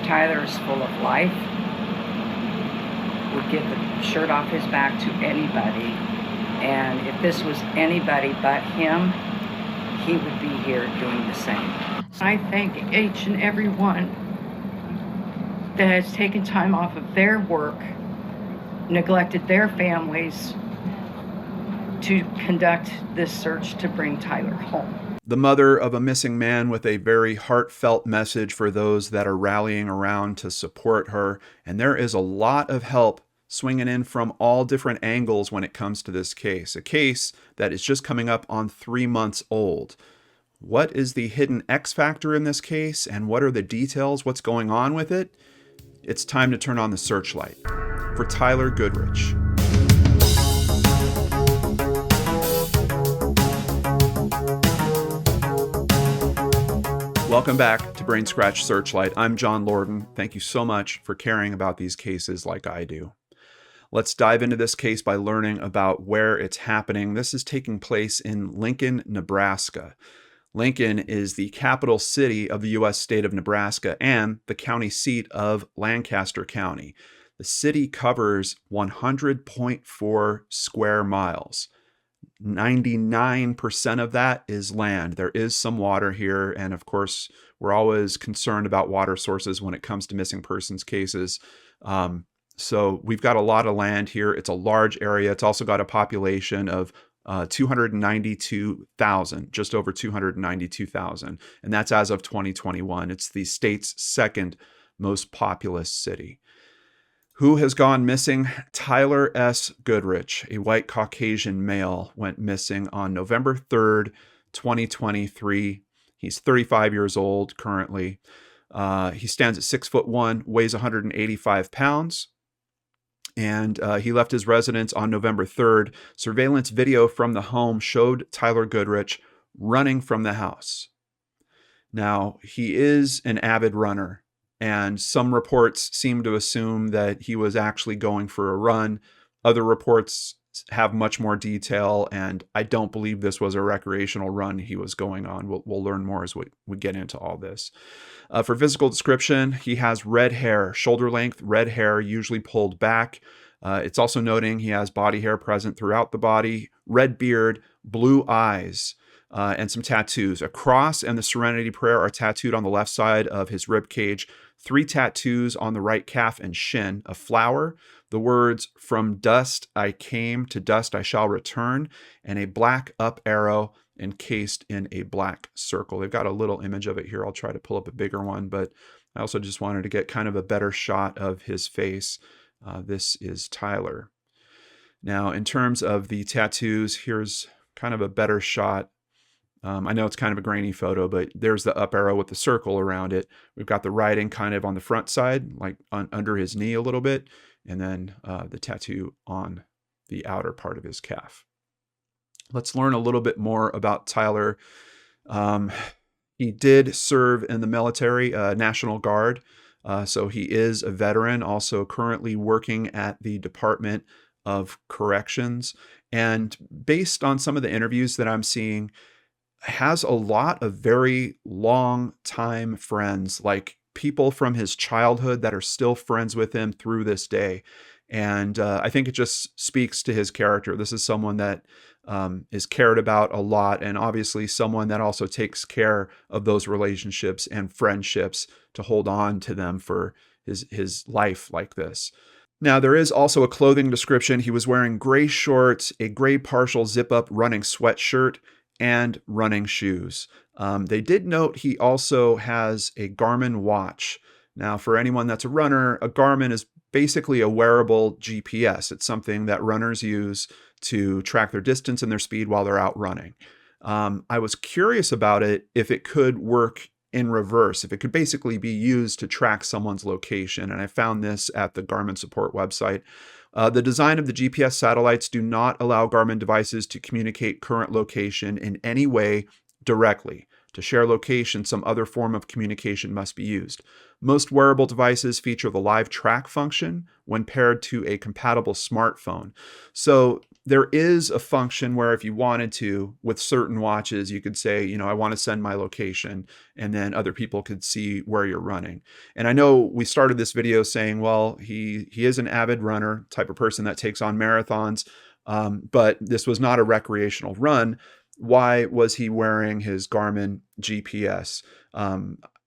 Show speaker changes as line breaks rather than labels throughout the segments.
Tyler is full of life, would give the shirt off his back to anybody, and if this was anybody but him, he would be here doing the same. I thank each and every one that has taken time off of their work, neglected their families, to conduct this search to bring Tyler home.
The mother of a missing man with a very heartfelt message for those that are rallying around to support her. And there is a lot of help swinging in from all different angles when it comes to this case. A case that is just coming up on 3 months old. What is the hidden X factor in this case, and what are the details? What's going on with it? It's time to turn on the searchlight for Tyler Goodrich. Welcome back to Brain Scratch Searchlight. I'm John Lorden. Thank you so much for caring about these cases like I do. Let's dive into this case by learning about where it's happening. This is taking place in Lincoln, Nebraska. Lincoln is the capital city of the U.S. state of Nebraska and the county seat of Lancaster County. The city covers 100.4 square miles. 99% of that is land. There is some water here, and of course, we're always concerned about water sources when it comes to missing persons cases. So we've got a lot of land here. It's a large area. It's also got a population of 292,000, just over 292,000, and that's as of 2021. It's the state's second most populous city. Who has gone missing? Tyler S. Goodrich, a white Caucasian male, went missing on November 3rd, 2023. He's 35 years old currently. He stands at 6'1", weighs 185 pounds. And he left his residence on November 3rd. Surveillance video from the home showed Tyler Goodrich running from the house. Now, he is an avid runner, and some reports seem to assume that he was actually going for a run. Other reports have much more detail, and I don't believe this was a recreational run he was going on. We'll learn more as we get into all this. For physical description, he has red hair, shoulder length red hair, usually pulled back. It's also noting he has body hair present throughout the body, red beard, blue eyes, and some tattoos. A cross and the Serenity Prayer are tattooed on the left side of his rib cage. 3 tattoos on the right calf and shin, a flower, the words, "From dust I came, to dust I shall return," and a black up arrow encased in a black circle. They've got a little image of it here. I'll try to pull up a bigger one, but I also just wanted to get kind of a better shot of his face. This is Tyler. Now, in terms of the tattoos, here's kind of a better shot. I know it's kind of a grainy photo, but there's the up arrow with the circle around it. We've got the writing kind of on the front side, like under his knee a little bit, and then the tattoo on the outer part of his calf. Let's learn a little bit more about Tyler. He did serve in the military, National Guard, so he is a veteran, also currently working at the Department of Corrections. And based on some of the interviews that I'm seeing, has a lot of very long time friends, like people from his childhood that are still friends with him through this day. And I think it just speaks to his character. This is someone that is cared about a lot, and obviously someone that also takes care of those relationships and friendships to hold on to them for his life like this. Now, there is also a clothing description. He was wearing gray shorts, a gray partial zip-up running sweatshirt, and running shoes. They did note he also has a Garmin watch. Now, for anyone that's a runner, a Garmin is basically a wearable GPS. It's something that runners use to track their distance and their speed while they're out running. I was curious about it if it could work in reverse, if it could basically be used to track someone's location. And I found this at the Garmin support website. The design of the GPS satellites do not allow Garmin devices to communicate current location in any way directly. To share location, some other form of communication must be used. Most wearable devices feature the live track function when paired to a compatible smartphone. So there is a function where if you wanted to, with certain watches, you could say, I want to send my location, and then other people could see where you're running. And I know we started this video saying, well, he is an avid runner, type of person that takes on marathons, but this was not a recreational run. Why was he wearing his Garmin GPS?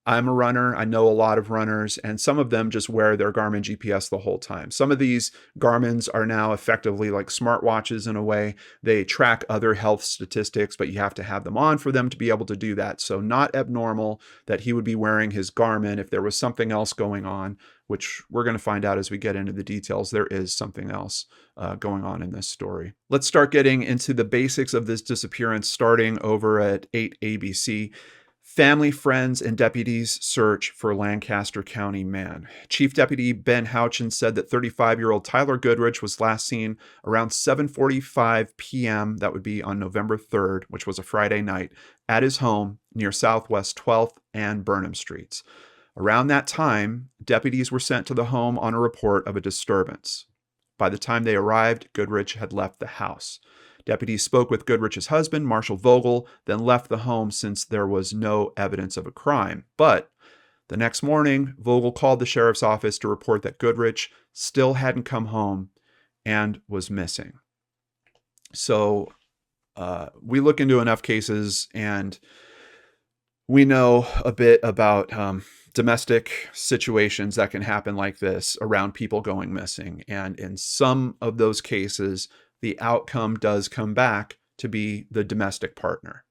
I'm a runner. I know a lot of runners, and some of them just wear their Garmin GPS the whole time. Some of these Garmins are now effectively like smartwatches in a way. They track other health statistics, but you have to have them on for them to be able to do that. So not abnormal that he would be wearing his Garmin if there was something else going on, which we're going to find out as we get into the details. There is something else going on in this story. Let's start getting into the basics of this disappearance, starting over at 8 ABC. Family, friends, and deputies search for Lancaster County man. Chief Deputy Ben Houchin said that 35-year-old Tyler Goodrich was last seen around 7:45 p.m., that would be on November 3rd, which was a Friday night, at his home near Southwest 12th and Burnham Streets. Around that time, deputies were sent to the home on a report of a disturbance. By the time they arrived, Goodrich had left the house. Deputies spoke with Goodrich's husband, Marshall Vogel, then left the home since there was no evidence of a crime. But the next morning, Vogel called the sheriff's office to report that Goodrich still hadn't come home and was missing. So we look into enough cases and we know a bit about domestic situations that can happen like this around people going missing. And in some of those cases, the outcome does come back to be the domestic partner.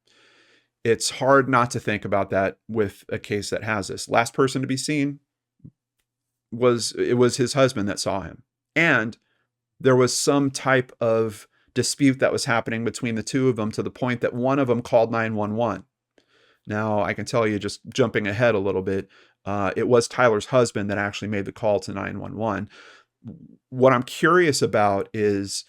It's hard not to think about that with a case that has this. Last person to be seen was his husband that saw him. And there was some type of dispute that was happening between the two of them to the point that one of them called 911. Now, I can tell you, just jumping ahead a little bit, it was Tyler's husband that actually made the call to 911. What I'm curious about is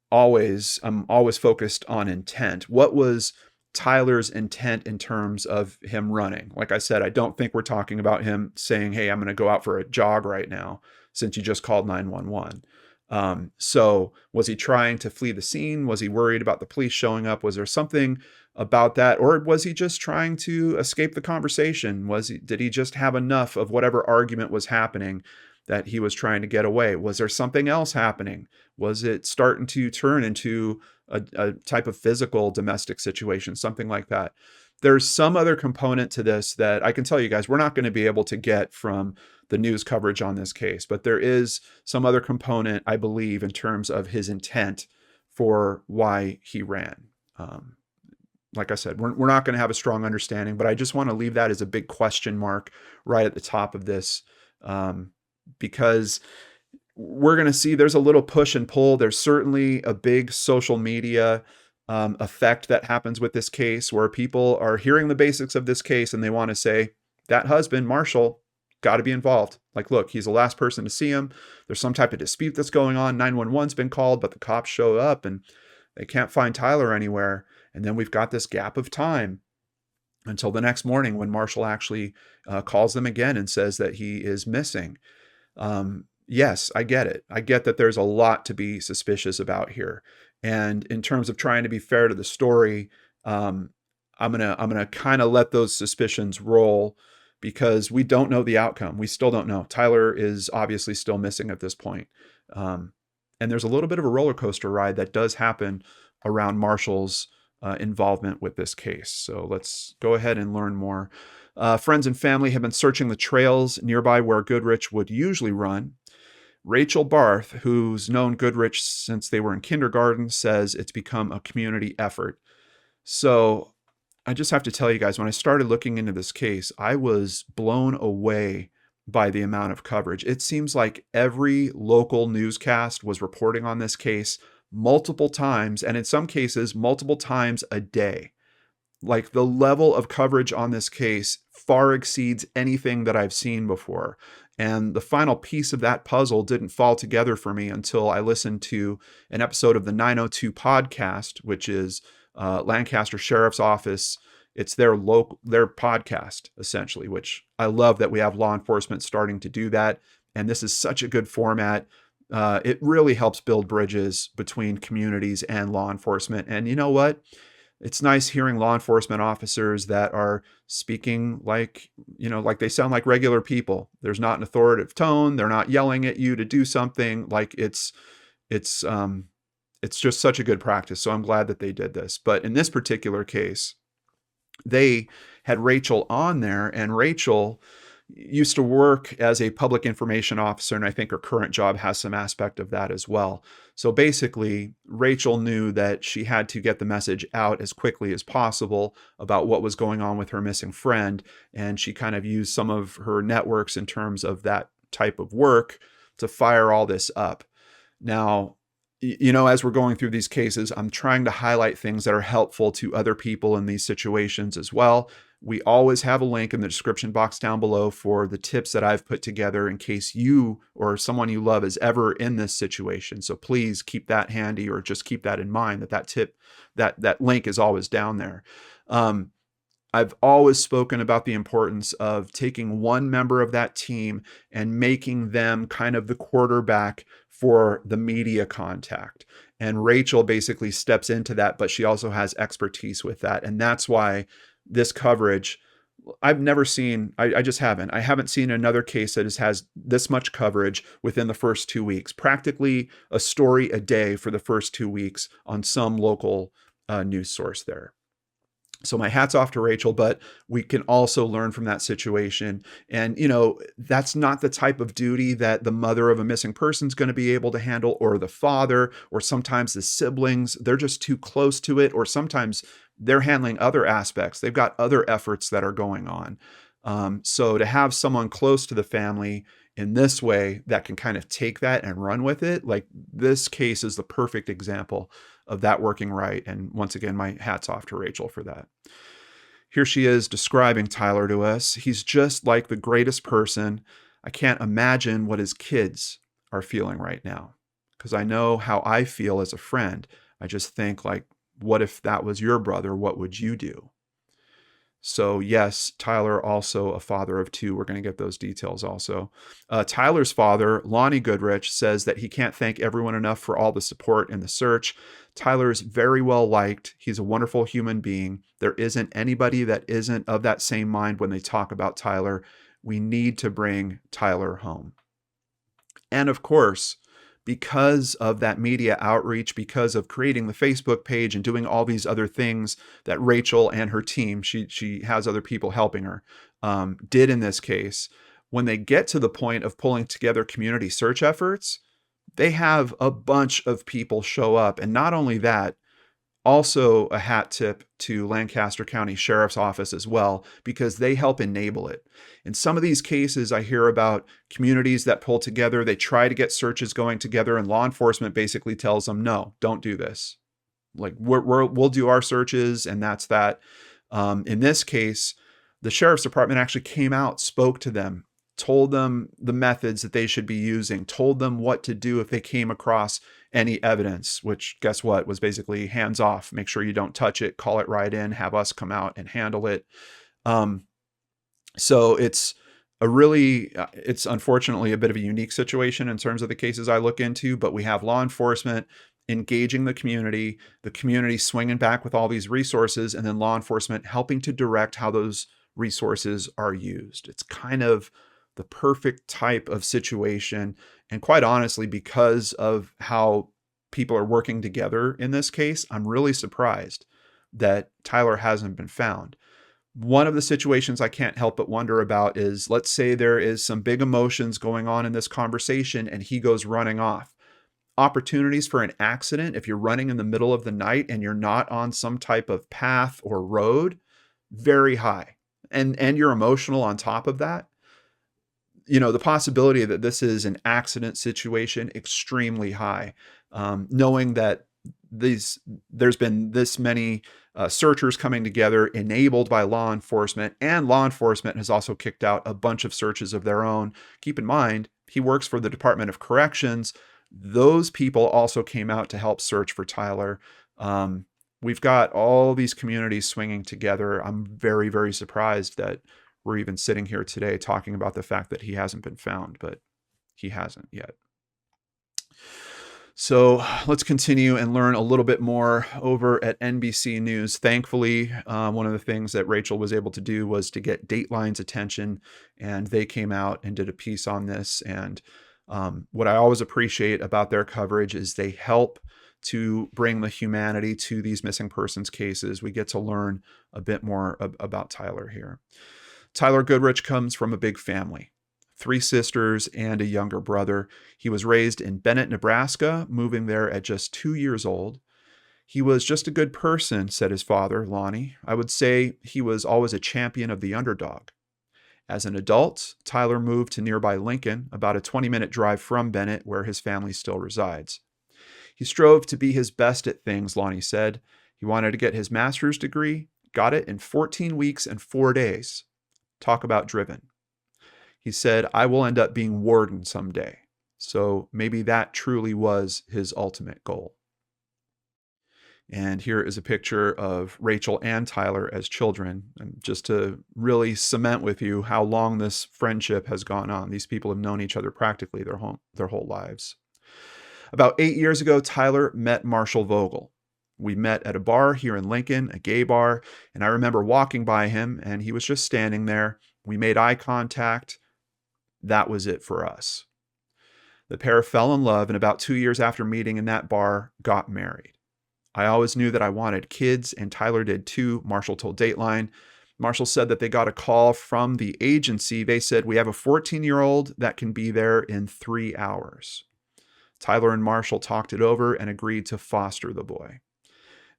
I'm always focused on intent. What was Tyler's intent in terms of him running? Like I said, I don't think we're talking about him saying, hey, I'm going to go out for a jog right now since you just called 911. So was he trying to flee the scene? Was he worried about the police showing up? Was there something about that? Or was he just trying to escape the conversation? Did he just have enough of whatever argument was happening that he was trying to get away? Was there something else happening? Was it starting to turn into a type of physical domestic situation, something like that? There's some other component to this that I can tell you guys we're not going to be able to get from the news coverage on this case, but there is some other component, I believe, in terms of his intent for why he ran. Like I said, we're not going to have a strong understanding, but I just want to leave that as a big question mark right at the top of this, because we're going to see there's a little push and pull. There's certainly a big social media effect that happens with this case where people are hearing the basics of this case and they want to say, that husband, Marshall, got to be involved. Like, look, he's the last person to see him. There's some type of dispute that's going on. 911's been called, but the cops show up and they can't find Tyler anywhere. And then we've got this gap of time until the next morning when Marshall actually calls them again and says that he is missing. Yes, I get it. I get that there's a lot to be suspicious about here. And in terms of trying to be fair to the story, I'm gonna kind of let those suspicions roll because we don't know the outcome. We still don't know. Tyler is obviously still missing at this point. And there's a little bit of a roller coaster ride that does happen around Marshall's involvement with this case. So let's go ahead and learn more. Friends and family have been searching the trails nearby where Goodrich would usually run. Rachel Barth, who's known Goodrich since they were in kindergarten, says it's become a community effort. So I just have to tell you guys, when I started looking into this case, I was blown away by the amount of coverage. It seems like every local newscast was reporting on this case multiple times, and in some cases, multiple times a day. Like, the level of coverage on this case far exceeds anything that I've seen before. And the final piece of that puzzle didn't fall together for me until I listened to an episode of the 902 podcast, which is Lancaster Sheriff's Office. It's their podcast, essentially, which I love that we have law enforcement starting to do that. And this is such a good format. It really helps build bridges between communities and law enforcement. And you know what? It's nice hearing law enforcement officers that are speaking like, like they sound like regular people. There's not an authoritative tone. They're not yelling at you to do something. Like it's just such a good practice. So I'm glad that they did this. But in this particular case, they had Rachel on there, and Rachel used to work as a public information officer, and I think her current job has some aspect of that as well. So basically, Rachel knew that she had to get the message out as quickly as possible about what was going on with her missing friend, and she kind of used some of her networks in terms of that type of work to fire all this up. Now, as we're going through these cases, I'm trying to highlight things that are helpful to other people in these situations as well. We always have a link in the description box down below for the tips that I've put together in case you or someone you love is ever in this situation. So please keep that handy, or just keep that in mind, that tip, that link is always down there. I've always spoken about the importance of taking one member of that team and making them kind of the quarterback for the media contact. And Rachel basically steps into that, but she also has expertise with that. And that's why this coverage, I've never seen, I just haven't. I haven't seen another case that has this much coverage within the first 2 weeks, practically a story a day for the first 2 weeks on some local news source there. So my hat's off to Rachel, but we can also learn from that situation. And, that's not the type of duty that the mother of a missing person is going to be able to handle, or the father, or sometimes the siblings. They're just too close to it, or sometimes they're handling other aspects. They've got other efforts that are going on. So to have someone close to the family in this way that can kind of take that and run with it, like this case is the perfect example of that working right. And once again, my hat's off to Rachel for that. Here she is describing Tyler to us. He's just like the greatest person. I can't imagine what his kids are feeling right now, because I know how I feel as a friend. I just think, like, what if that was your brother? What would you do? So yes, Tyler, also a father of 2. We're going to get those details also. Tyler's father, Lonnie Goodrich, says that he can't thank everyone enough for all the support in the search. Tyler's very well liked. He's a wonderful human being. There isn't anybody that isn't of that same mind when they talk about Tyler. We need to bring Tyler home. And of course, because of that media outreach, because of creating the Facebook page and doing all these other things that Rachel and her team, she has other people helping her, did in this case, when they get to the point of pulling together community search efforts, they have a bunch of people show up. And not only that, also a hat tip to Lancaster County Sheriff's Office as well, because they help enable it. In some of these cases, I hear about communities that pull together, they try to get searches going together, and law enforcement basically tells them, no, don't do this. Like, we'll do our searches, and that's that. In this case, the Sheriff's Department actually came out, spoke to them, told them the methods that they should be using, told them what to do if they came across any evidence, which, guess what, was basically hands off. Make sure you don't touch it, call it right in, have us come out and handle it. So it's it's unfortunately a bit of a unique situation in terms of the cases I look into, but we have law enforcement engaging the community swinging back with all these resources, and then law enforcement helping to direct how those resources are used. It's kind of the perfect type of situation. And quite honestly, because of how people are working together in this case, I'm really surprised that Tyler hasn't been found. One of the situations I can't help but wonder about is, let's say there is some big emotions going on in this conversation and he goes running off. Opportunities for an accident, if you're running in the middle of the night and you're not on some type of path or road, very high. And you're emotional on top of that. The possibility that this is an accident situation, extremely high. Knowing that there's been this many searchers coming together enabled by law enforcement, and law enforcement has also kicked out a bunch of searches of their own. Keep in mind, he works for the Department of Corrections. Those people also came out to help search for Tyler. We've got all these communities swinging together. I'm very, very surprised that we're even sitting here today talking about the fact that he hasn't been found, but he hasn't yet. So let's continue and learn a little bit more over at NBC News. Thankfully, one of the things that Rachel was able to do was to get Dateline's attention, and they came out and did a piece on this. And what I always appreciate about their coverage is they help to bring the humanity to these missing persons cases. We get to learn a bit more about Tyler here. Tyler Goodrich comes from a big family. 3 sisters and a younger brother. He was raised in Bennett, Nebraska, moving there at just 2 years old. He was just a good person, said his father, Lonnie. I would say he was always a champion of the underdog. As an adult, Tyler moved to nearby Lincoln, about a 20-minute drive from Bennett, where his family still resides. He strove to be his best at things, Lonnie said. He wanted to get his master's degree, got it in 14 weeks and 4 days. Talk about driven. He said, I will end up being warden someday. So maybe that truly was his ultimate goal. And here is a picture of Rachel and Tyler as children, and just to really cement with you how long this friendship has gone on. These people have known each other practically their whole lives. About 8 years ago, Tyler met Marshall Vogel. We met at a bar here in Lincoln, a gay bar, and I remember walking by him, and he was just standing there. We made eye contact. That was it for us. The pair fell in love, and about 2 years after meeting in that bar, got married. I always knew that I wanted kids, and Tyler did too, Marshall told Dateline. Marshall said that they got a call from the agency. They said, we have a 14-year-old that can be there in 3 hours. Tyler and Marshall talked it over and agreed to foster the boy.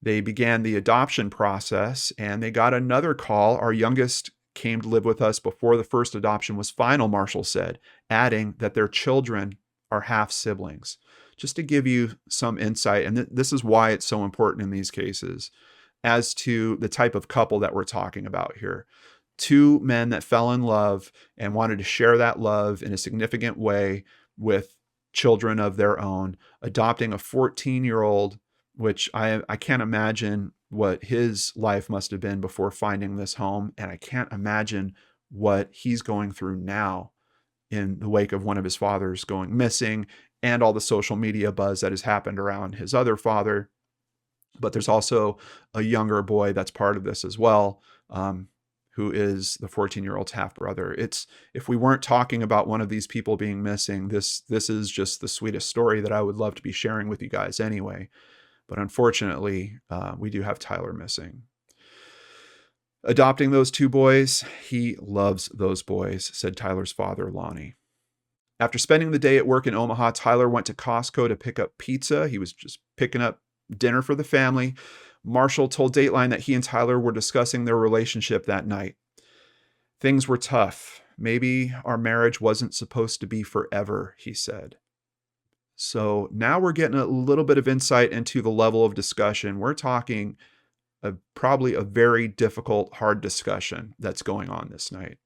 They began the adoption process, and they got another call. Our youngest came to live with us before the first adoption was final, Marshall said, adding that their children are half siblings. Just to give you some insight, and this is why it's so important in these cases, as to the type of couple that we're talking about here. 2 men that fell in love and wanted to share that love in a significant way with children of their own, adopting a 14-year-old, which I can't imagine what his life must have been before finding this home. And I can't imagine what he's going through now in the wake of one of his fathers going missing and all the social media buzz that has happened around his other father. But there's also a younger boy that's part of this as well, who is the 14-year-old's half-brother. If we weren't talking about one of these people being missing, this is just the sweetest story that I would love to be sharing with you guys anyway. But unfortunately, we do have Tyler missing. Adopting those 2 boys, he loves those boys, said Tyler's father, Lonnie. After spending the day at work in Omaha, Tyler went to Costco to pick up pizza. He was just picking up dinner for the family. Marshall told Dateline that he and Tyler were discussing their relationship that night. Things were tough. Maybe our marriage wasn't supposed to be forever, he said. So now we're getting a little bit of insight into the level of discussion. We're talking probably a very difficult, hard discussion that's going on this night.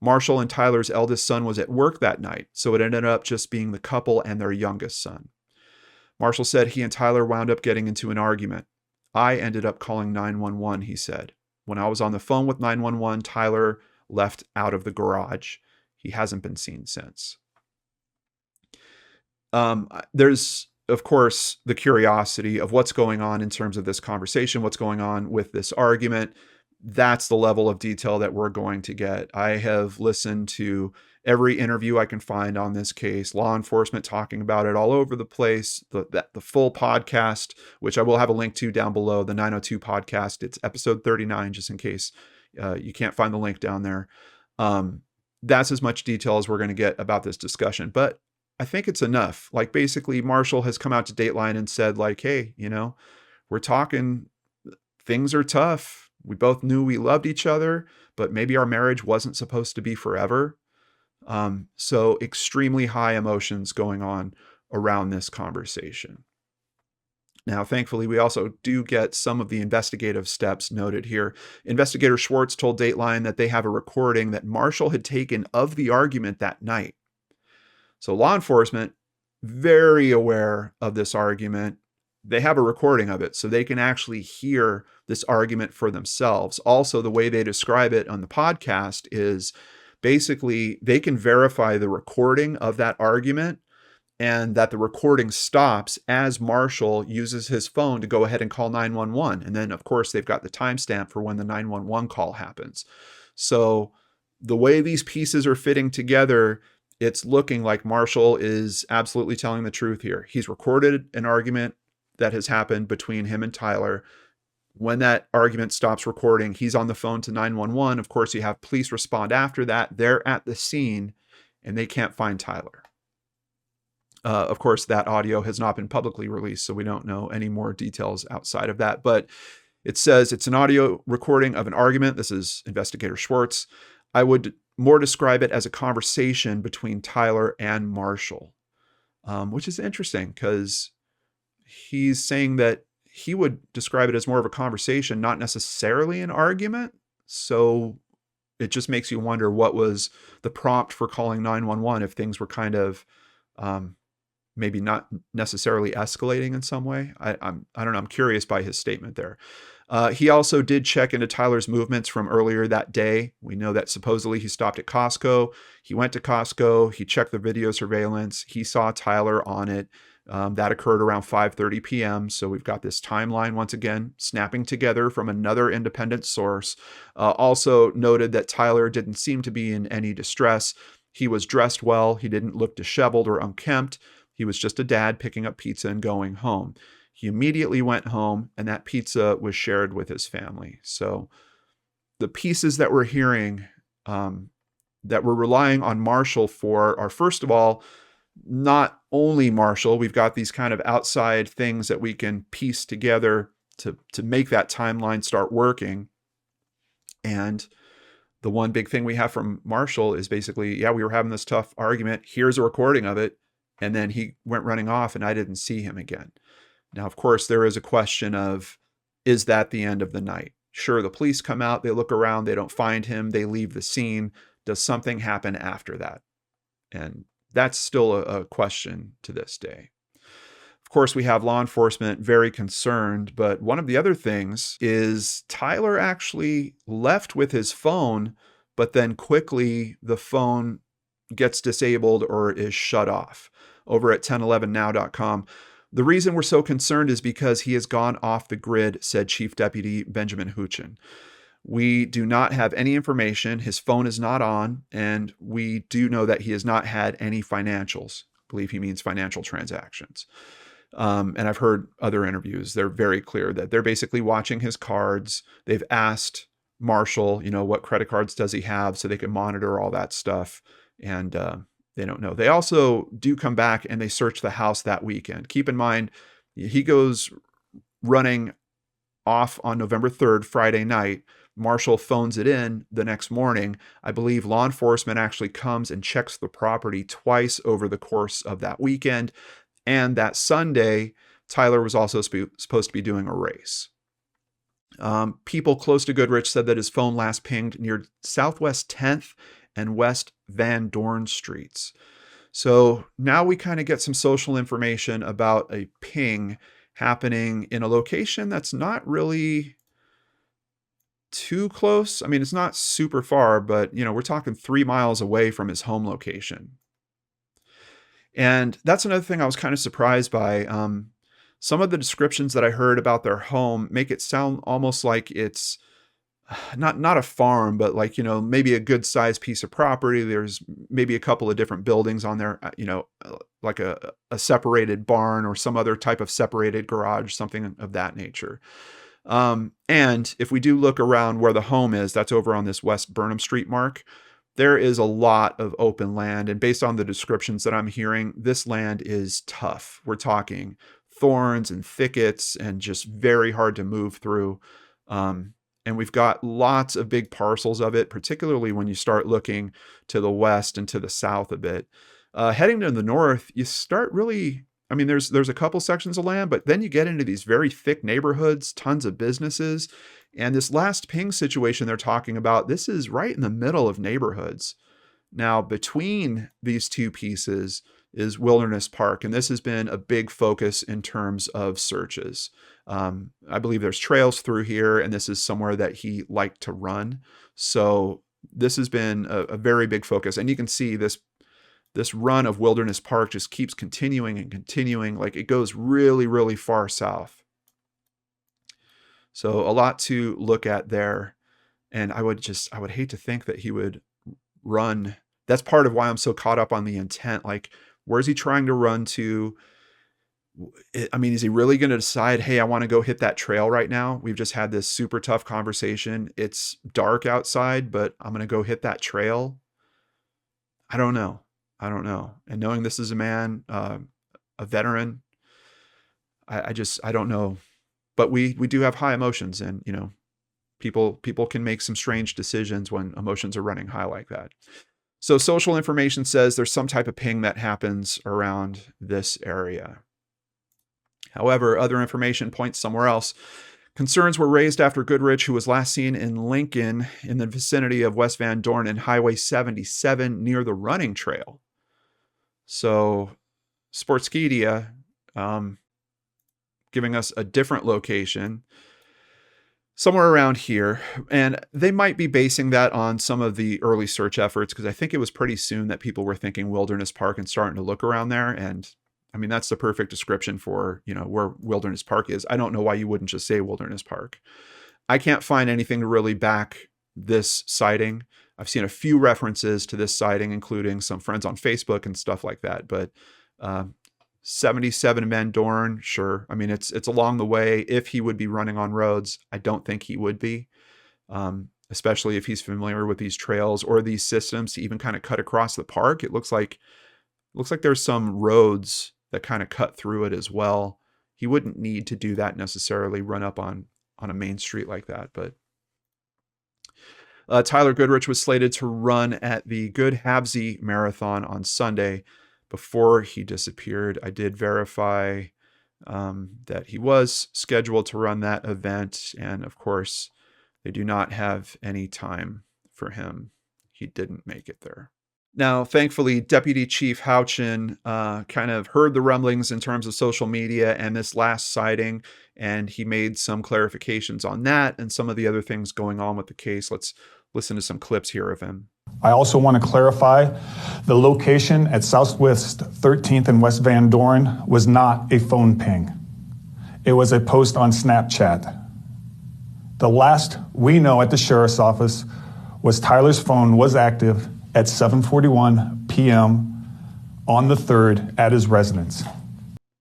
Marshall and Tyler's eldest son was at work that night, so it ended up just being the couple and their youngest son. Marshall said he and Tyler wound up getting into an argument. I ended up calling 911, he said. When I was on the phone with 911, Tyler left out of the garage. He hasn't been seen since. There's, of course, the curiosity of what's going on in terms of this conversation, what's going on with this argument. That's the level of detail that we're going to get. I have listened to every interview I can find on this case, law enforcement talking about it all over the place, the full podcast, which I will have a link to down below, the 902 podcast. It's episode 39, just in case you can't find the link down there. That's as much detail as we're going to get about this discussion. But I think it's enough. Like, basically, Marshall has come out to Dateline and said, like, hey, we're talking, things are tough. We both knew we loved each other, but maybe our marriage wasn't supposed to be forever. So extremely high emotions going on around this conversation. Now, thankfully, we also do get some of the investigative steps noted here. Investigator Schwartz told Dateline that they have a recording that Marshall had taken of the argument that night. So law enforcement, very aware of this argument. They have a recording of it so they can actually hear this argument for themselves. Also, the way they describe it on the podcast is basically they can verify the recording of that argument and that the recording stops as Marshall uses his phone to go ahead and call 911. And then, of course, they've got the timestamp for when the 911 call happens. So the way these pieces are fitting together, it's looking like Marshall is absolutely telling the truth here. He's recorded an argument that has happened between him and Tyler. When that argument stops recording, he's on the phone to 911. Of course, you have police respond after that. They're at the scene and they can't find Tyler. Of course, that audio has not been publicly released, so we don't know any more details outside of that. But it says it's an audio recording of an argument. This is Investigator Schwartz. I would more describe it as a conversation between Tyler and Marshall, which is interesting because he's saying that he would describe it as more of a conversation, not necessarily an argument. So it just makes you wonder what was the prompt for calling 911 if things were kind of maybe not necessarily escalating in some way. I don't know. I'm curious by his statement there. He also did check into Tyler's movements from earlier that day. We know that supposedly he stopped at Costco. He went to Costco. He checked the video surveillance. He saw Tyler on it. That occurred around 5:30 p.m. So we've got this timeline once again snapping together from another independent source. Also noted that Tyler didn't seem to be in any distress. He was dressed well. He didn't look disheveled or unkempt. He was just a dad picking up pizza and going home. He immediately went home, and that pizza was shared with his family. So the pieces that we're hearing that we're relying on Marshall for are, first of all, not only Marshall. We've got these kind of outside things that we can piece together to make that timeline start working. And the one big thing we have from Marshall is basically, yeah, we were having this tough argument. Here's a recording of it. And then he went running off and I didn't see him again. Now, of course, there is a question of, is that the end of the night? Sure, the police come out, they look around, they don't find him, they leave the scene. Does something happen after that? And that's still a question to this day. Of course, we have law enforcement very concerned, but one of the other things is Tyler actually left with his phone, but then quickly the phone gets disabled or is shut off. Over at 1011now.com. The reason we're so concerned is because he has gone off the grid, said Chief Deputy Benjamin Huchin. We do not have any information. His phone is not on, and we do know that he has not had any financials. I believe he means financial transactions. And I've heard other interviews. They're very clear that they're basically watching his cards. They've asked Marshall, what credit cards does he have so they can monitor all that stuff. And they don't know. They also do come back and they search the house that weekend. Keep in mind, he goes running off on November 3rd, Friday night. Marshall phones it in the next morning. I believe law enforcement actually comes and checks the property twice over the course of that weekend. And that Sunday, Tyler was also supposed to be doing a race. People close to Goodrich said that his phone last pinged near Southwest 10th and West Van Dorn Streets. So now we kind of get some social information about a ping happening in a location that's not really too close. I mean, it's not super far, but we're talking 3 miles away from his home location. And that's another thing I was kind of surprised by. Some of the descriptions that I heard about their home make it sound almost like it's not a farm, but like, maybe a good sized piece of property. There's maybe a couple of different buildings on there, like a separated barn or some other type of separated garage, something of that nature. And if we do look around where the home is, that's over on this West Burnham Street mark. There is a lot of open land. And based on the descriptions that I'm hearing, this land is tough. We're talking thorns and thickets and just very hard to move through. And we've got lots of big parcels of it, particularly when you start looking to the west and to the south a bit. Heading to the north, you start really, there's a couple sections of land, but then you get into these very thick neighborhoods, tons of businesses. And this last ping situation they're talking about, this is right in the middle of neighborhoods. Now, between these two pieces is Wilderness Park, and this has been a big focus in terms of searches. I believe there's trails through here, and this is somewhere that he liked to run. So this has been a very big focus. And you can see this this run of Wilderness Park just keeps continuing and continuing. Like, it goes really, really far south. So a lot to look at there. And I would hate to think that he would run. That's part of why I'm so caught up on the intent. Like, where's he trying to run to? I mean, is he really going to decide, hey, I want to go hit that trail right now? We've just had this super tough conversation. It's dark outside, but I'm going to go hit that trail. I don't know. And knowing this is a man, a veteran, I don't know. But we do have high emotions, and, you know, people can make some strange decisions when emotions are running high like that. So social information says there's some type of ping that happens around this area. However, other information points somewhere else. Concerns were raised after Goodrich, who was last seen in Lincoln in the vicinity of West Van Dorn and Highway 77 near the running trail. So Sportskeeda giving us a different location somewhere around here. And they might be basing that on some of the early search efforts, because I think it was pretty soon that people were thinking Wilderness Park and starting to look around there. And I mean, that's the perfect description for, you know, where Wilderness Park is. I don't know why you wouldn't just say Wilderness Park. I can't find anything to really back this sighting. I've seen a few references to this sighting, including some friends on Facebook and stuff like that. But 77 Van Dorn, sure. I mean, it's along the way. If he would be running on roads, I don't think he would be, especially if he's familiar with these trails or these systems to even kind of cut across the park. It looks like there's some roads that kind of cut through it as well. He wouldn't need to do that necessarily, run up on a main street like that. But Tyler Goodrich was slated to run at the Good Habsy Marathon on Sunday before he disappeared. I did verify that he was scheduled to run that event. And of course, they do not have any time for him. He didn't make it there. Now, thankfully, Deputy Chief Houchin kind of heard the rumblings in terms of social media and this last sighting, and he made some clarifications on that and some of the other things going on with the case. Let's listen to some clips here of him.
I also want to clarify the location at Southwest 13th and West Van Dorn was not a phone ping. It was a post on Snapchat. The last we know at the sheriff's office was Tyler's phone was active at 7:41 p.m. on the 3rd at his residence.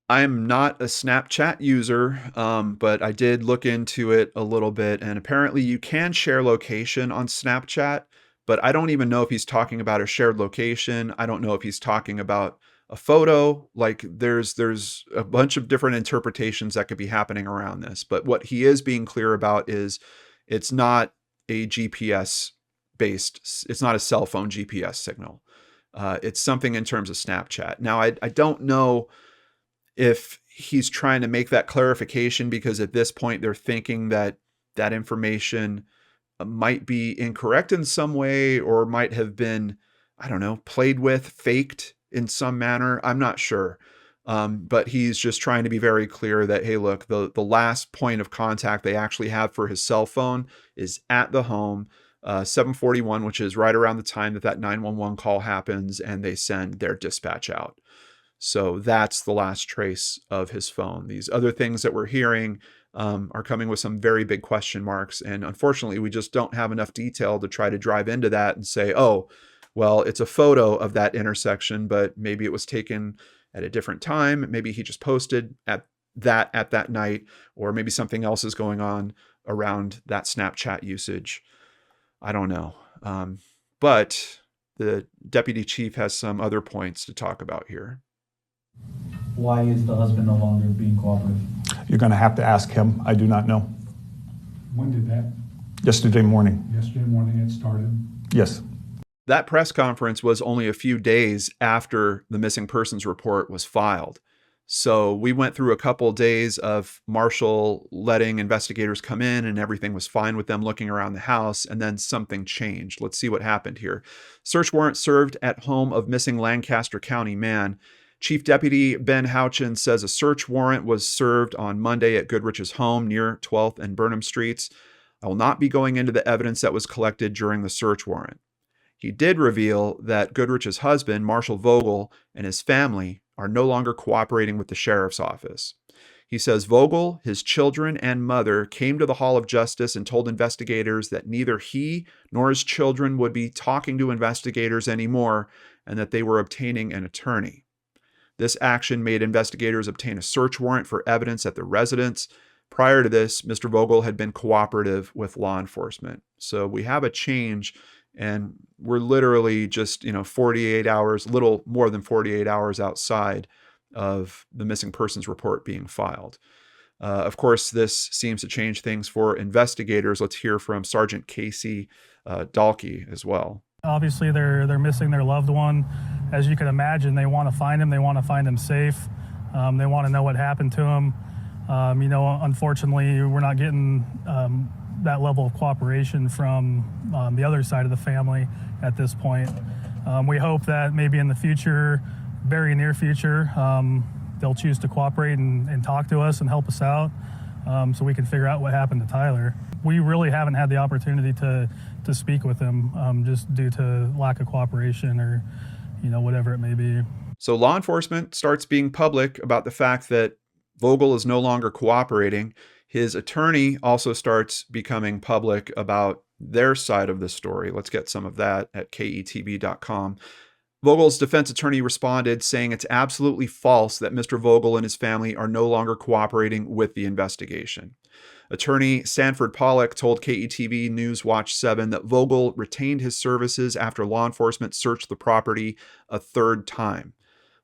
I'm not a Snapchat user, but I did look into it a little bit, and apparently you can share location on Snapchat, but I don't even know if he's talking about a shared location. I don't know if he's talking about a photo. Like, there's a bunch of different interpretations that could be happening around this, but what he is being clear about is it's not a GPS based, it's not a cell phone GPS signal. It's something in terms of Snapchat. Now, I don't know if he's trying to make that clarification because at this point they're thinking that that information might be incorrect in some way or might have been, I don't know, played with, faked in some manner. I'm not sure. But he's just trying to be very clear that, hey, look, the last point of contact they actually have for his cell phone is at the home, 7:41, which is right around the time that 911 call happens and they send their dispatch out. So that's the last trace of his phone. These other things that we're hearing are coming with some very big question marks. And unfortunately, we just don't have enough detail to try to drive into that and say, oh, well, it's a photo of that intersection, but maybe it was taken at a different time. Maybe he just posted at that night, or maybe something else is going on around that Snapchat usage. I don't know. But the deputy chief has some other points to talk about here.
Why is the husband no longer being cooperative?
You're going to have to ask him. I do not know.
When did that?
Yesterday morning.
Yesterday morning it started?
Yes.
That press conference was only a few days after the missing persons report was filed. So we went through a couple of days of Marshall letting investigators come in and everything was fine with them looking around the house, and then something changed. Let's see what happened here. Search warrant served at home of missing Lancaster County man. Chief Deputy Ben Houchin says a search warrant was served on Monday at Goodrich's home near 12th and Burnham Streets. I will not be going into the evidence that was collected during the search warrant. He did reveal that Goodrich's husband, Marshall Vogel, and his family are no longer cooperating with the sheriff's office. He says Vogel, his children, and mother came to the Hall of Justice and told investigators that neither he nor his children would be talking to investigators anymore and that they were obtaining an attorney. This action made investigators obtain a search warrant for evidence at the residence. Prior to this, Mr. Vogel had been cooperative with law enforcement. So we have a change, and we're literally just, 48 hours, little more than 48 hours outside of the missing persons report being filed. Of course, this seems to change things for investigators. Let's hear from Sergeant Casey Dalkey as well.
Obviously, they're missing their loved one. As you can imagine, they want to find him. They want to find him safe. They want to know what happened to him. Unfortunately, we're not getting that level of cooperation from the other side of the family at this point. We hope that maybe in the future, very near future, they'll choose to cooperate and talk to us and help us out so we can figure out what happened to Tyler. We really haven't had the opportunity to speak with him just due to lack of cooperation or, whatever it may be.
So law enforcement starts being public about the fact that Vogel is no longer cooperating. His attorney also starts becoming public about their side of the story. Let's get some of that at ketb.com. Vogel's defense attorney responded saying it's absolutely false that Mr. Vogel and his family are no longer cooperating with the investigation. Attorney Sanford Pollock told KETV News Watch 7 that Vogel retained his services after law enforcement searched the property a third time.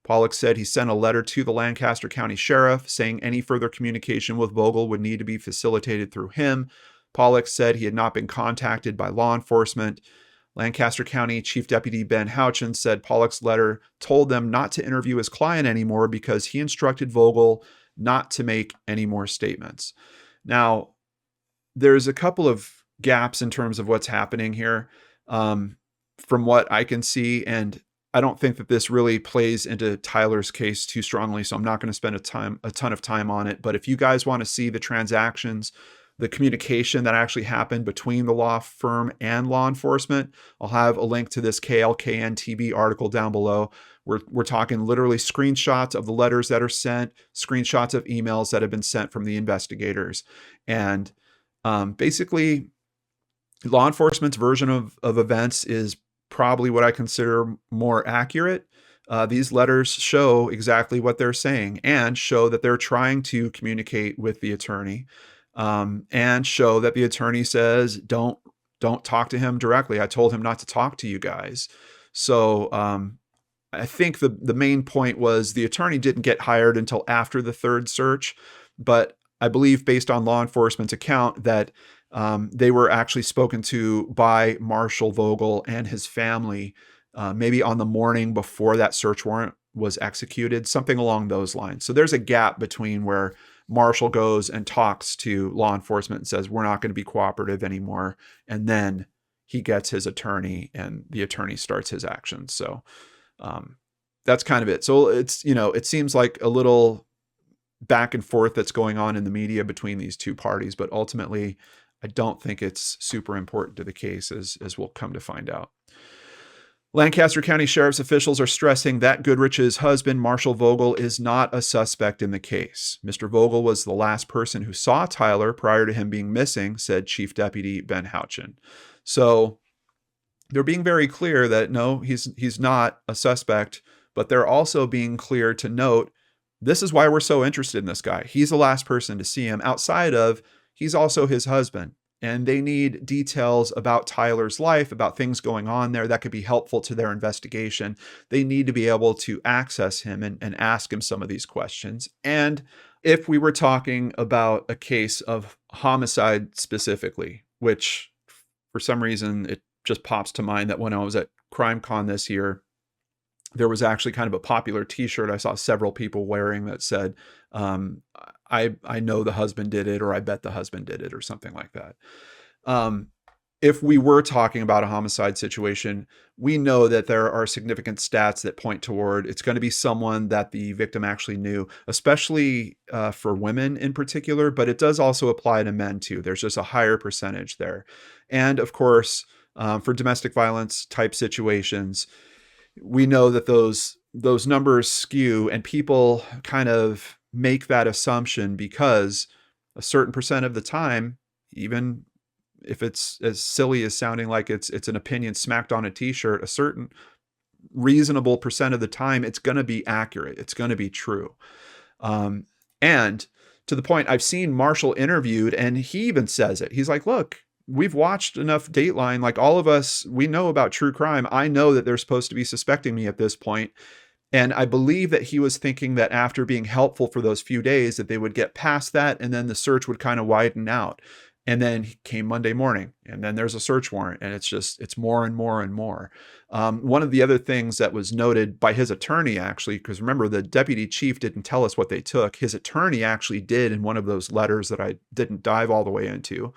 Pollock said he sent a letter to the Lancaster County Sheriff saying any further communication with Vogel would need to be facilitated through him. Pollock said he had not been contacted by law enforcement. Lancaster County Chief Deputy Ben Houchin said Pollock's letter told them not to interview his client anymore because he instructed Vogel not to make any more statements. Now, there's a couple of gaps in terms of what's happening here from what I can see, and I don't think that this really plays into Tyler's case too strongly, so I'm not going to spend a ton of time on it. But if you guys want to see the transactions, the communication that actually happened between the law firm and law enforcement, I'll have a link to this KLKN-TB article down below. We're talking literally screenshots of the letters that are sent, screenshots of emails that have been sent from the investigators. And basically, law enforcement's version of events is probably what I consider more accurate. These letters show exactly what they're saying and show that they're trying to communicate with the attorney, and show that the attorney says, don't talk to him directly. I told him not to talk to you guys. So I think the main point was the attorney didn't get hired until after the third search, but I believe based on law enforcement's account that they were actually spoken to by Marshall Vogel and his family, maybe on the morning before that search warrant was executed, something along those lines. So there's a gap between where Marshall goes and talks to law enforcement and says, we're not going to be cooperative anymore. And then he gets his attorney and the attorney starts his actions. So that's kind of it. So it's, it seems like a little back and forth that's going on in the media between these two parties, but ultimately I don't think it's super important to the case as we'll come to find out. Lancaster County Sheriff's officials are stressing that Goodrich's husband, Marshall Vogel, is not a suspect in the case. Mr. Vogel was the last person who saw Tyler prior to him being missing, said Chief Deputy Ben Houchin. So they're being very clear that no, he's not a suspect, but they're also being clear to note this is why we're so interested in this guy. He's the last person to see him outside of he's also his husband. And they need details about Tyler's life, about things going on there that could be helpful to their investigation. They need to be able to access him and ask him some of these questions. And if we were talking about a case of homicide specifically, which for some reason it just pops to mind that when I was at CrimeCon this year, there was actually kind of a popular t-shirt I saw several people wearing that said, I know the husband did it, or I bet the husband did it, or something like that. If we were talking about a homicide situation, we know that there are significant stats that point toward it's going to be someone that the victim actually knew, especially for women in particular, but it does also apply to men too. There's just a higher percentage there. And of course, for domestic violence type situations. We know that those numbers skew, and people kind of make that assumption because a certain percent of the time, even if it's as silly as sounding like it's an opinion smacked on a t-shirt, a certain reasonable percent of the time, it's going to be accurate. It's going to be true. And to the point, I've seen Marshall interviewed, and he even says it. He's like, look, we've watched enough Dateline. Like, all of us, we know about true crime. I know that they're supposed to be suspecting me at this point. And I believe that he was thinking that after being helpful for those few days, that they would get past that, and then the search would kind of widen out. And then came Monday morning, and then there's a search warrant, and it's more and more and more. One of the other things that was noted by his attorney, actually, because remember, the deputy chief didn't tell us what they took. His attorney actually did in one of those letters that I didn't dive all the way into.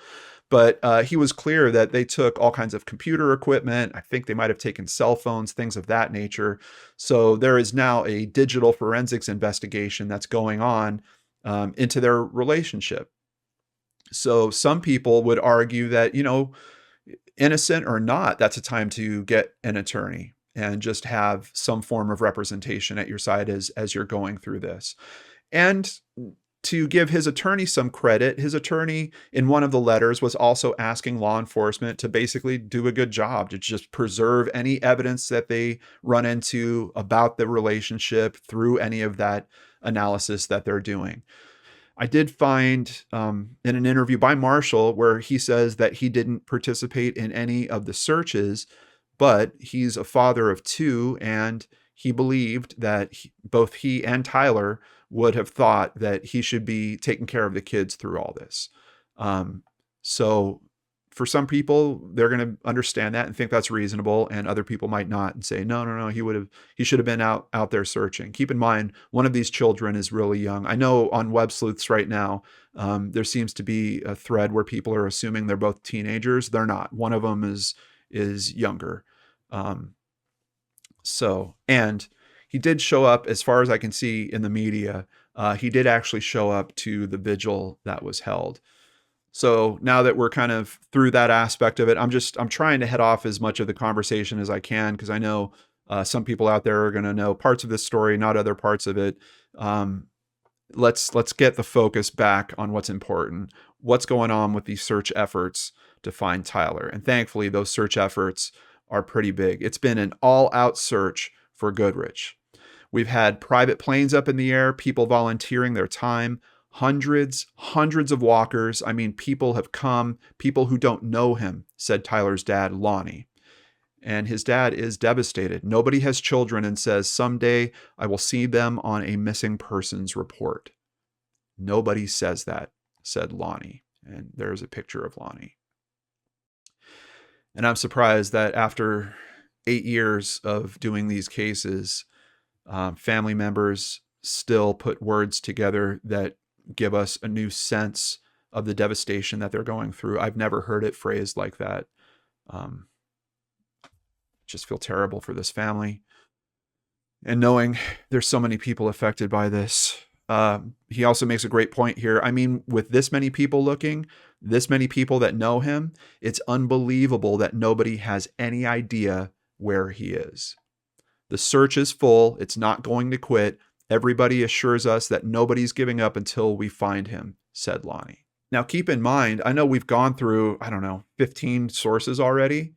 But he was clear that they took all kinds of computer equipment. I think they might have taken cell phones, things of that nature. So there is now a digital forensics investigation that's going on into their relationship. So some people would argue that, innocent or not, that's a time to get an attorney and just have some form of representation at your side as you're going through this. And to give his attorney some credit, his attorney in one of the letters was also asking law enforcement to basically do a good job, to just preserve any evidence that they run into about the relationship through any of that analysis that they're doing. I did find in an interview by Marshall where he says that he didn't participate in any of the searches, but he's a father of two, and he believed that both he and Tyler would have thought that he should be taking care of the kids through all this. So for some people, they're going to understand that and think that's reasonable, and other people might not and say, no, he should have been out there searching. Keep in mind, one of these children is really young. I know on Web Sleuths right now, there seems to be a thread where people are assuming they're both teenagers. They're not. One of them is younger. And he did show up, as far as I can see in the media, he did actually show up to the vigil that was held. So now that we're kind of through that aspect of it, I'm trying to head off as much of the conversation as I can, because I know some people out there are going to know parts of this story, not other parts of it. Let's get the focus back on what's important. What's going on with these search efforts to find Tyler? And thankfully, those search efforts are pretty big. It's been an all-out search for Goodrich. We've had private planes up in the air, people volunteering their time, hundreds of walkers. I mean, people have come, people who don't know him, said Tyler's dad, Lonnie. And his dad is devastated. Nobody has children and says, someday I will see them on a missing persons report. Nobody says that, said Lonnie. And there's a picture of Lonnie. And I'm surprised that after 8 years of doing these cases, family members still put words together that give us a new sense of the devastation that they're going through. I've never heard it phrased like that. Just feel terrible for this family. And knowing there's so many people affected by this. He also makes a great point here. I mean, with this many people looking, this many people that know him, it's unbelievable that nobody has any idea where he is. The search is full. It's not going to quit. Everybody assures us that nobody's giving up until we find him, said Lonnie. Now, keep in mind, I know we've gone through, 15 sources already.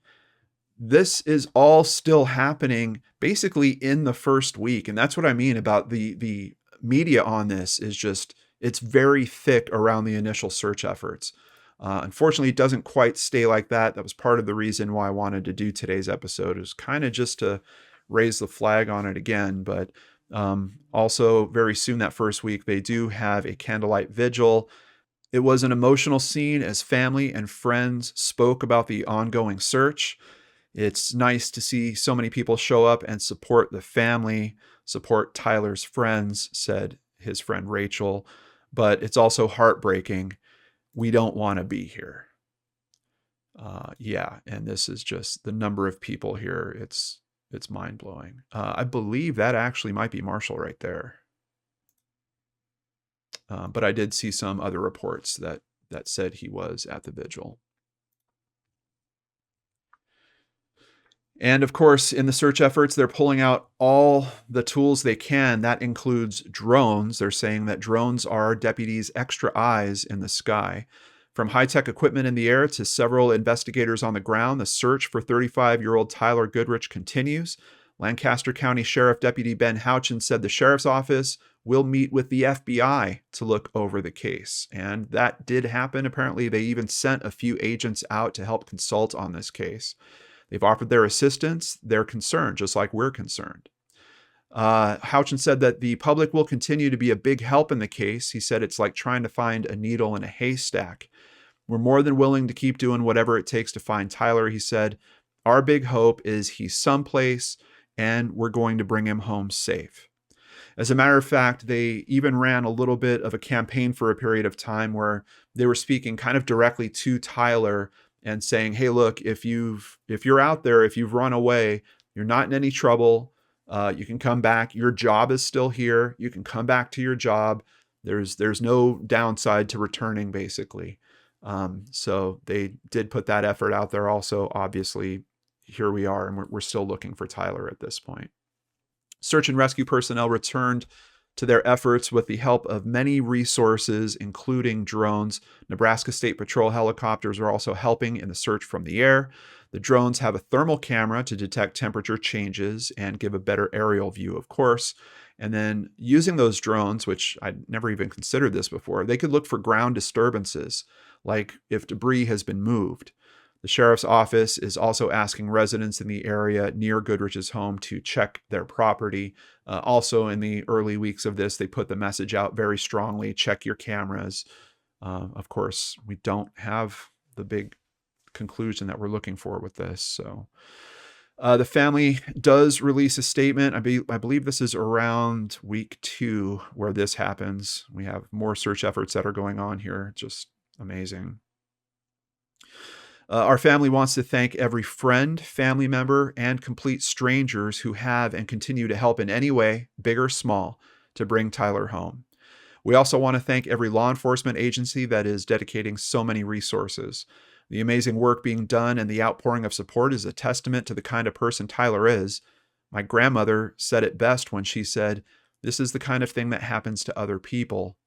This is all still happening basically in the first week. And that's what I mean about the media on this is just, it's very thick around the initial search efforts. Unfortunately, it doesn't quite stay like that. That was part of the reason why I wanted to do today's episode, is kind of just to raise the flag on it again. But also very soon that first week, they do have a candlelight vigil. It was an emotional scene as family and friends spoke about the ongoing search. It's nice to see so many people show up and support the family, support Tyler's friends, said his friend Rachel. But it's also heartbreaking. We don't want to be here. And this is just the number of people here. It's mind-blowing. I believe that actually might be Marshall right there. But I did see some other reports that said he was at the vigil. And of course, in the search efforts, they're pulling out all the tools they can. That includes drones. They're saying that drones are deputies' extra eyes in the sky. From high-tech equipment in the air to several investigators on the ground, the search for 35-year-old Tyler Goodrich continues. Lancaster County Sheriff Deputy Ben Houchin said the sheriff's office will meet with the FBI to look over the case. And that did happen. Apparently, they even sent a few agents out to help consult on this case. They've offered their assistance. They're concerned, just like we're concerned. Houchin said that the public will continue to be a big help in the case. He said it's like trying to find a needle in a haystack. We're more than willing to keep doing whatever it takes to find Tyler, he said. Our big hope is he's someplace, and we're going to bring him home safe. As a matter of fact, they even ran a little bit of a campaign for a period of time where they were speaking kind of directly to Tyler and saying, hey, look, if you're out there, if you've run away, you're not in any trouble. You can come back. Your job is still here. You can come back to your job. There's no downside to returning, basically. So they did put that effort out there. Also, obviously, here we are, and we're still looking for Tyler at this point. Search and rescue personnel returned to their efforts with the help of many resources, including drones. Nebraska State Patrol helicopters are also helping in the search from the air. The drones have a thermal camera to detect temperature changes and give a better aerial view, of course. And then using those drones, which I'd never even considered this before, they could look for ground disturbances, like if debris has been moved. The sheriff's office is also asking residents in the area near Goodrich's home to check their property. Also, in the early weeks of this, they put the message out very strongly, check your cameras. Of course, we don't have the big conclusion that we're looking for with this. So the family does release a statement. I believe this is around week 2 where this happens. We have more search efforts that are going on here. Just amazing. Our family wants to thank every friend, family member, and complete strangers who have and continue to help in any way, big or small, to bring Tyler home. We also want to thank every law enforcement agency that is dedicating so many resources. The amazing work being done and the outpouring of support is a testament to the kind of person Tyler is. My grandmother said it best when she said, "This is the kind of thing that happens to other people."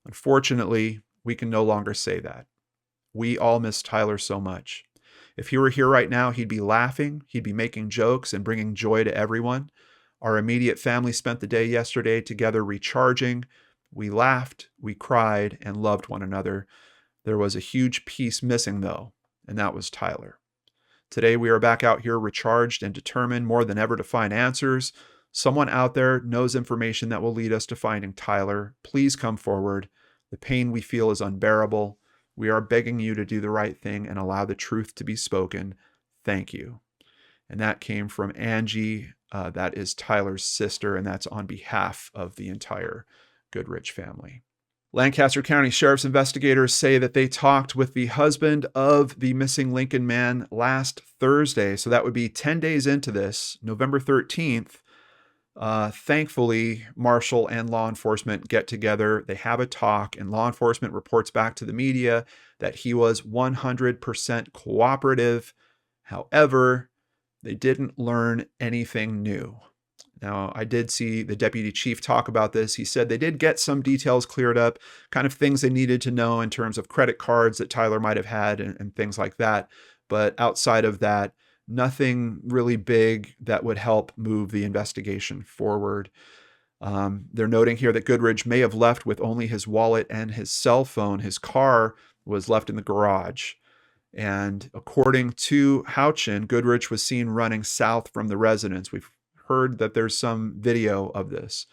Unfortunately, we can no longer say that. We all miss Tyler so much. If he were here right now, he'd be laughing, he'd be making jokes and bringing joy to everyone. Our immediate family spent the day yesterday together recharging. We laughed, we cried, and loved one another. There was a huge piece missing, though, and that was Tyler. Today, we are back out here recharged and determined more than ever to find answers. Someone out there knows information that will lead us to finding Tyler. Please come forward. The pain we feel is unbearable. We are begging you to do the right thing and allow the truth to be spoken. Thank you. And that came from Angie. That is Tyler's sister, and that's on behalf of the entire Goodrich family. Lancaster County Sheriff's investigators say that they talked with the husband of the missing Lincoln man last Thursday. So that would be 10 days into this, November 13th. Thankfully, Marshall and law enforcement get together. They have a talk, and law enforcement reports back to the media that he was 100% cooperative. However, they didn't learn anything new. Now, I did see the deputy chief talk about this. He said they did get some details cleared up, kind of things they needed to know in terms of credit cards that Tyler might have had and things like that. But outside of that, nothing really big that would help move the investigation forward. They're noting here that Goodrich may have left with only his wallet and his cell phone. His car was left in the garage. And according to Houchin, Goodrich was seen running south from the residence. We've heard that there's some video of this.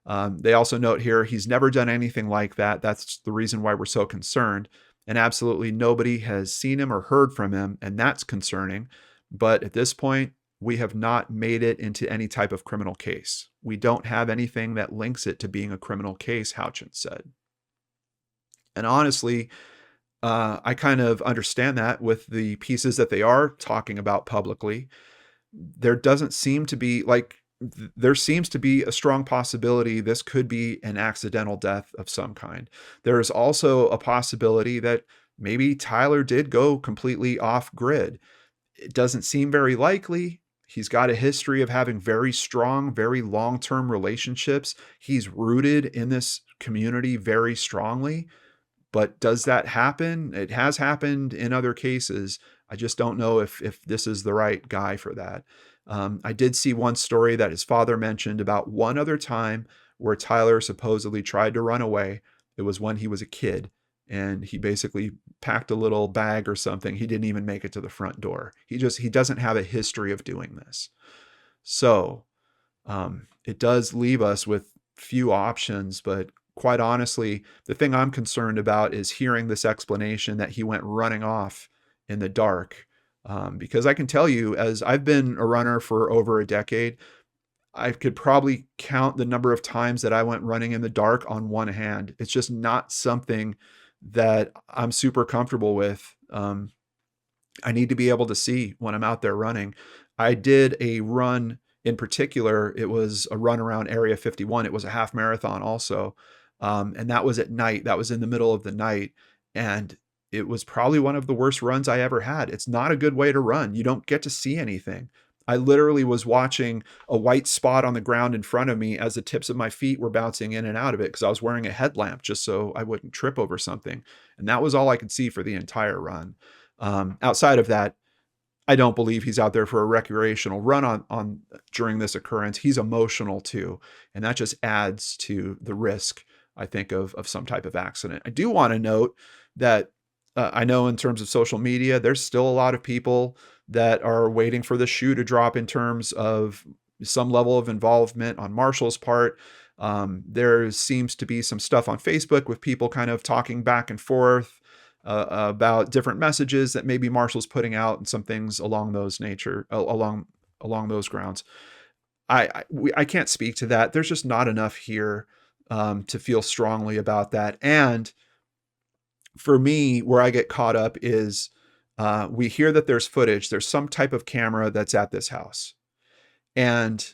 They also note here he's never done anything like that. That's the reason why we're so concerned. And absolutely nobody has seen him or heard from him, and that's concerning. But at this point, we have not made it into any type of criminal case. We don't have anything that links it to being a criminal case, Houchin said. And honestly, I kind of understand that with the pieces that they are talking about publicly. There seems to be a strong possibility this could be an accidental death of some kind. There is also a possibility that maybe Tyler did go completely off grid. It doesn't seem very likely, He's got a history of having very strong, very long-term relationships. He's rooted in this community very strongly. But does that happen? It has happened in other cases. I just don't know if this is the right guy for that. I did see one story that his father mentioned about one other time where Tyler supposedly tried to run away. It was when he was a kid, and he basically packed a little bag or something. He didn't even make it to the front door. He doesn't have a history of doing this. So it does leave us with few options, but quite honestly, the thing I'm concerned about is hearing this explanation that he went running off in the dark. Because I can tell you, as I've been a runner for over a decade, I could probably count the number of times that I went running in the dark on one hand. It's just not something that I'm super comfortable with. I need to be able to see when I'm out there running. I did a run in particular. It was a run around Area 51. It was a half marathon also. And that was at night. That was in the middle of the night. And it was probably one of the worst runs I ever had. It's not a good way to run. You don't get to see anything. I literally was watching a white spot on the ground in front of me as the tips of my feet were bouncing in and out of it because I was wearing a headlamp just so I wouldn't trip over something. And that was all I could see for the entire run. Outside of that, I don't believe he's out there for a recreational run on during this occurrence. He's emotional too. And that just adds to the risk, I think, of some type of accident. I do want to note that I know in terms of social media, there's still a lot of people that are waiting for the shoe to drop in terms of some level of involvement on Marshall's part. There seems to be some stuff on Facebook with people kind of talking back and forth about different messages that maybe Marshall's putting out and some things along those along those grounds. I can't speak to that. There's just not enough here to feel strongly about that. And for me, where I get caught up is we hear that there's footage. There's some type of camera that's at this house. And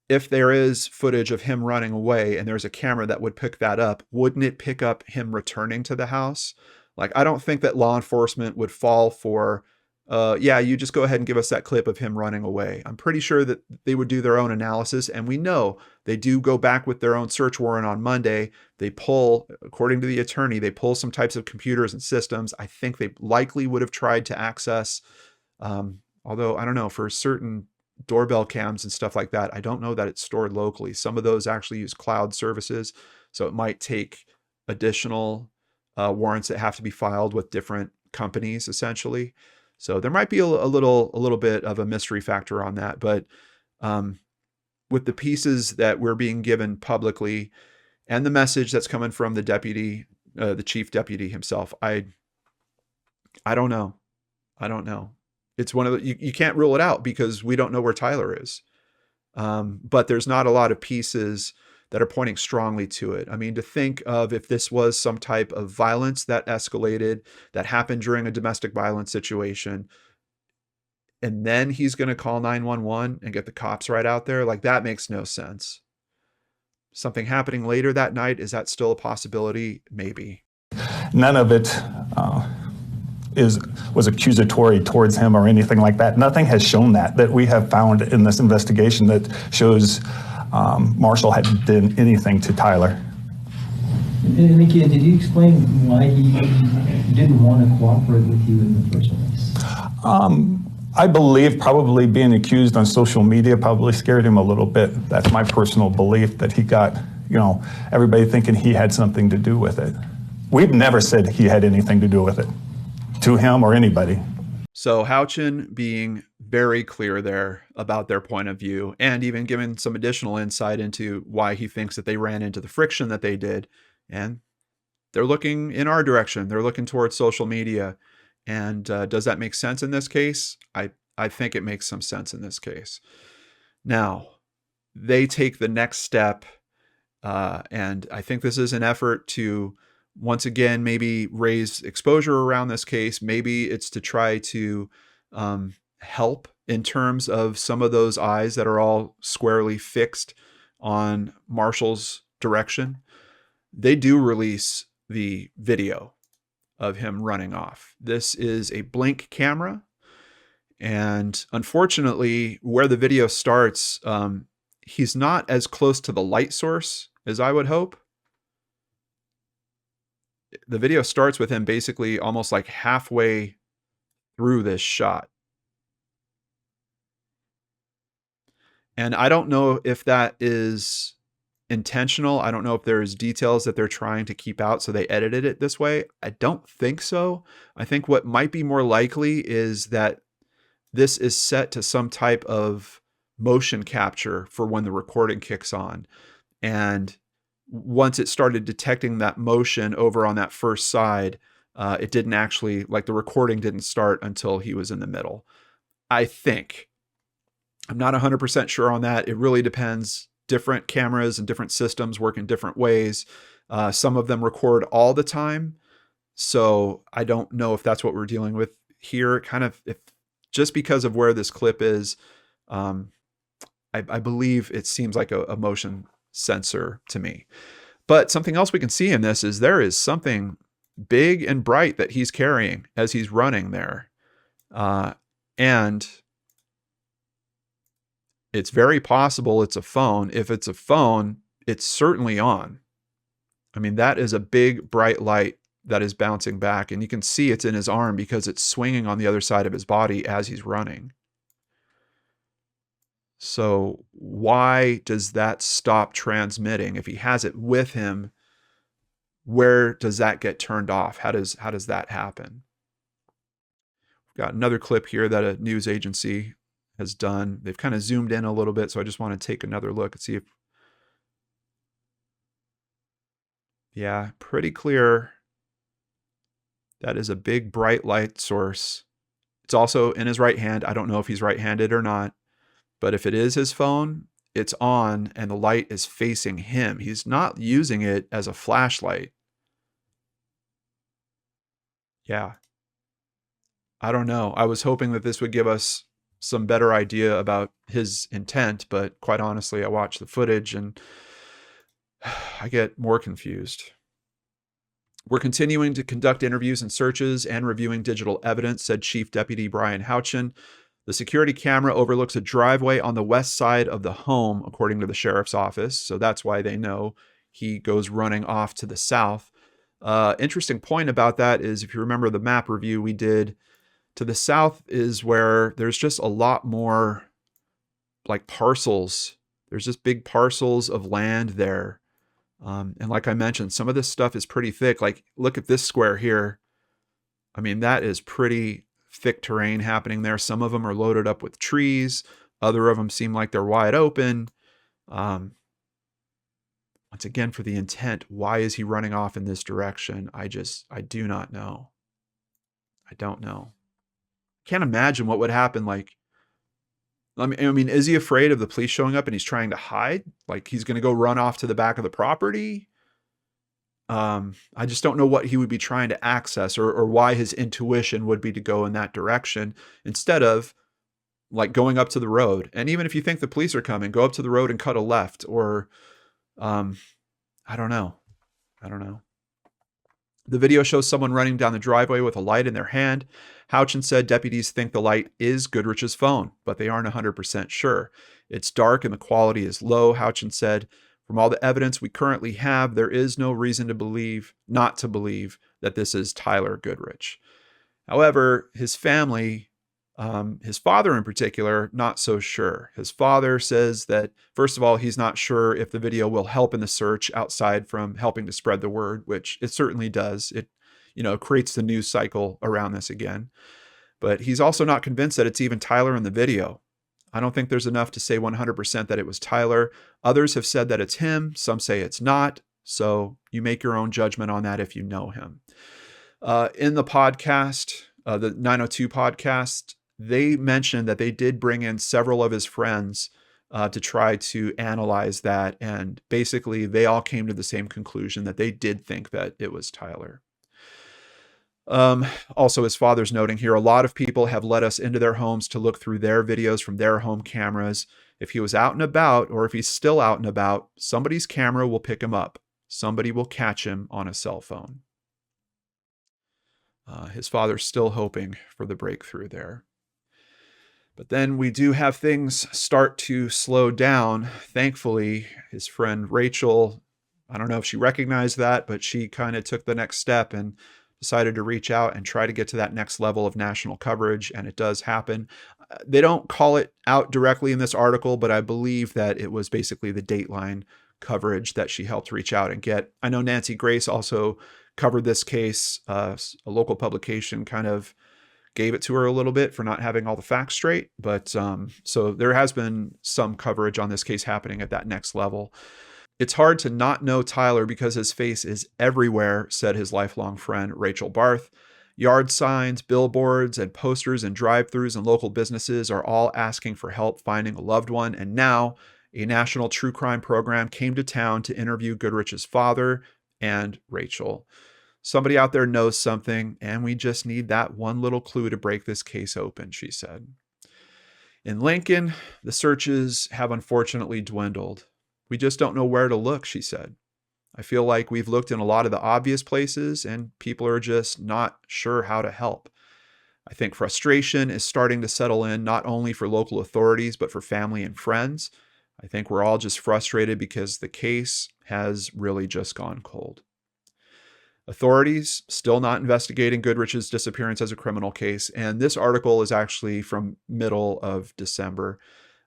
if there is footage of him running away and there's a camera that would pick that up, wouldn't it pick up him returning to the house? Like, I don't think that law enforcement would fall for, yeah, you just go ahead and give us that clip of him running away. I'm pretty sure that they would do their own analysis. And we know they do go back with their own search warrant on Monday. They pull, according to the attorney, they pull some types of computers and systems. I think they likely would have tried to access, although I don't know, for certain doorbell cams and stuff like that, I don't know that it's stored locally. Some of those actually use cloud services. So it might take additional warrants that have to be filed with different companies, essentially. So there might be a little bit of a mystery factor on that. But with the pieces that we're being given publicly and the message that's coming from the deputy, the chief deputy himself, I don't know. I don't know. It's one of the, you can't rule it out because we don't know where Tyler is. But there's not a lot of pieces that are pointing strongly to it. I mean, to think of if this was some type of violence that escalated, that happened during a domestic violence situation, and then he's going to call 911 and get the cops right out there, like that makes no sense. Something happening later that night, is that still a possibility? Maybe.
None of it was accusatory towards him or anything like that. Nothing has shown that we have found in this investigation that shows Marshall had done anything to Tyler.
And again, did you explain why he didn't want to cooperate with you in the first place?
I believe probably being accused on social media probably scared him a little bit. That's my personal belief, that he got, everybody thinking he had something to do with it. We've never said he had anything to do with it, to him or anybody.
So Houchin being very clear there about their point of view, and even giving some additional insight into why he thinks that they ran into the friction that they did. And they're looking in our direction. They're looking towards social media. And does that make sense in this case? I think it makes some sense in this case. Now, they take the next step. And I think this is an effort to, once again, maybe raise exposure around this case. Maybe it's to try to help in terms of some of those eyes that are all squarely fixed on Marshall's direction. They do release the video of him running off. This is a blink camera, And unfortunately, where the video starts, he's not as close to the light source as I would hope. The video starts with him basically almost like halfway through this shot. And I don't know if that is intentional. I don't know if there's details that they're trying to keep out, so they edited it this way. I don't think so. I think what might be more likely is that this is set to some type of motion capture for when the recording kicks on. And once it started detecting that motion over on that first side, it didn't actually, like the recording didn't start until he was in the middle. I think. I'm not 100% sure on that. It really depends. Different cameras and different systems work in different ways. Some of them record all the time. So I don't know if that's what we're dealing with here. Kind of, if just because of where this clip is, I believe it seems like a motion sensor to me. But something else we can see in this is there is something big and bright that he's carrying as he's running there. And it's very possible it's a phone. If it's a phone, it's certainly on. I mean, that is a big bright light that is bouncing back, and you can see it's in his arm because it's swinging on the other side of his body as he's running. So why does that stop transmitting? If he has it with him, where does that get turned off? How does that happen? We've got another clip here that a news agency has done. They've kind of zoomed in a little bit, so I just want to take another look and see if, yeah, pretty clear. That is a big bright light source. It's also in his right hand. I don't know if he's right-handed or not, but if it is his phone, it's on and the light is facing him. He's not using it as a flashlight. Yeah. I don't know. I was hoping that this would give us some better idea about his intent, but quite honestly, I watch the footage and I get more confused. We're continuing to conduct interviews and searches and reviewing digital evidence, said Chief Deputy Brian Houchin. The security camera overlooks a driveway on the west side of the home, according to the sheriff's office. So that's why they know he goes running off to the south. Interesting point about that is, if you remember the map review we did, to the south is where there's just a lot more like parcels. There's just big parcels of land there. And like I mentioned, some of this stuff is pretty thick. Like, look at this square here. I mean, that is pretty thick terrain happening there. Some of them are loaded up with trees. Other of them seem like they're wide open. Once again, for the intent, why is he running off in this direction? I do not know. I don't know. Can't imagine what would happen. Like, I mean, is he afraid of the police showing up and he's trying to hide? Like, he's going to go run off to the back of the property? I just don't know what he would be trying to access, or why his intuition would be to go in that direction instead of like going up to the road. And even if you think the police are coming, go up to the road and cut a left, or I don't know. The video shows someone running down the driveway with a light in their hand. Houchin said deputies think the light is Goodrich's phone, but they aren't 100% sure. It's dark and the quality is low, Houchin said. From all the evidence we currently have, there is no reason to not to believe that this is Tyler Goodrich. However, his family, his father in particular, not so sure. His father says that, first of all, he's not sure if the video will help in the search outside from helping to spread the word, which it certainly does. It, creates the news cycle around this again. But he's also not convinced that it's even Tyler in the video. I don't think there's enough to say 100% that it was Tyler. Others have said that it's him. Some say it's not. So you make your own judgment on that if you know him. In the podcast, the 902 podcast, they mentioned that they did bring in several of his friends to try to analyze that. And basically, they all came to the same conclusion that they did think that it was Tyler. Also, his father's noting here, a lot of people have let us into their homes to look through their videos from their home cameras. If he was out and about, or if he's still out and about, somebody's camera will pick him up. Somebody will catch him on a cell phone. His father's still hoping for the breakthrough there. But then we do have things start to slow down. Thankfully, his friend Rachel, I don't know if she recognized that, but she kind of took the next step and decided to reach out and try to get to that next level of national coverage, and it does happen. They don't call it out directly in this article, but I believe that it was basically the Dateline coverage that she helped reach out and get. I know Nancy Grace also covered this case. A local publication kind of gave it to her a little bit for not having all the facts straight. But so there has been some coverage on this case happening at that next level. It's hard to not know Tyler because his face is everywhere, said his lifelong friend, Rachel Barth. Yard signs, billboards, and posters and drive-thrus and local businesses are all asking for help finding a loved one. And now a national true crime program came to town to interview Goodrich's father and Rachel. Somebody out there knows something, and we just need that one little clue to break this case open, she said. In Lincoln, the searches have unfortunately dwindled. We just don't know where to look, she said. I feel like we've looked in a lot of the obvious places, and people are just not sure how to help. I think frustration is starting to settle in, not only for local authorities, but for family and friends. I think we're all just frustrated because the case has really just gone cold. Authorities still not investigating Goodrich's disappearance as a criminal case, and this article is actually from middle of December.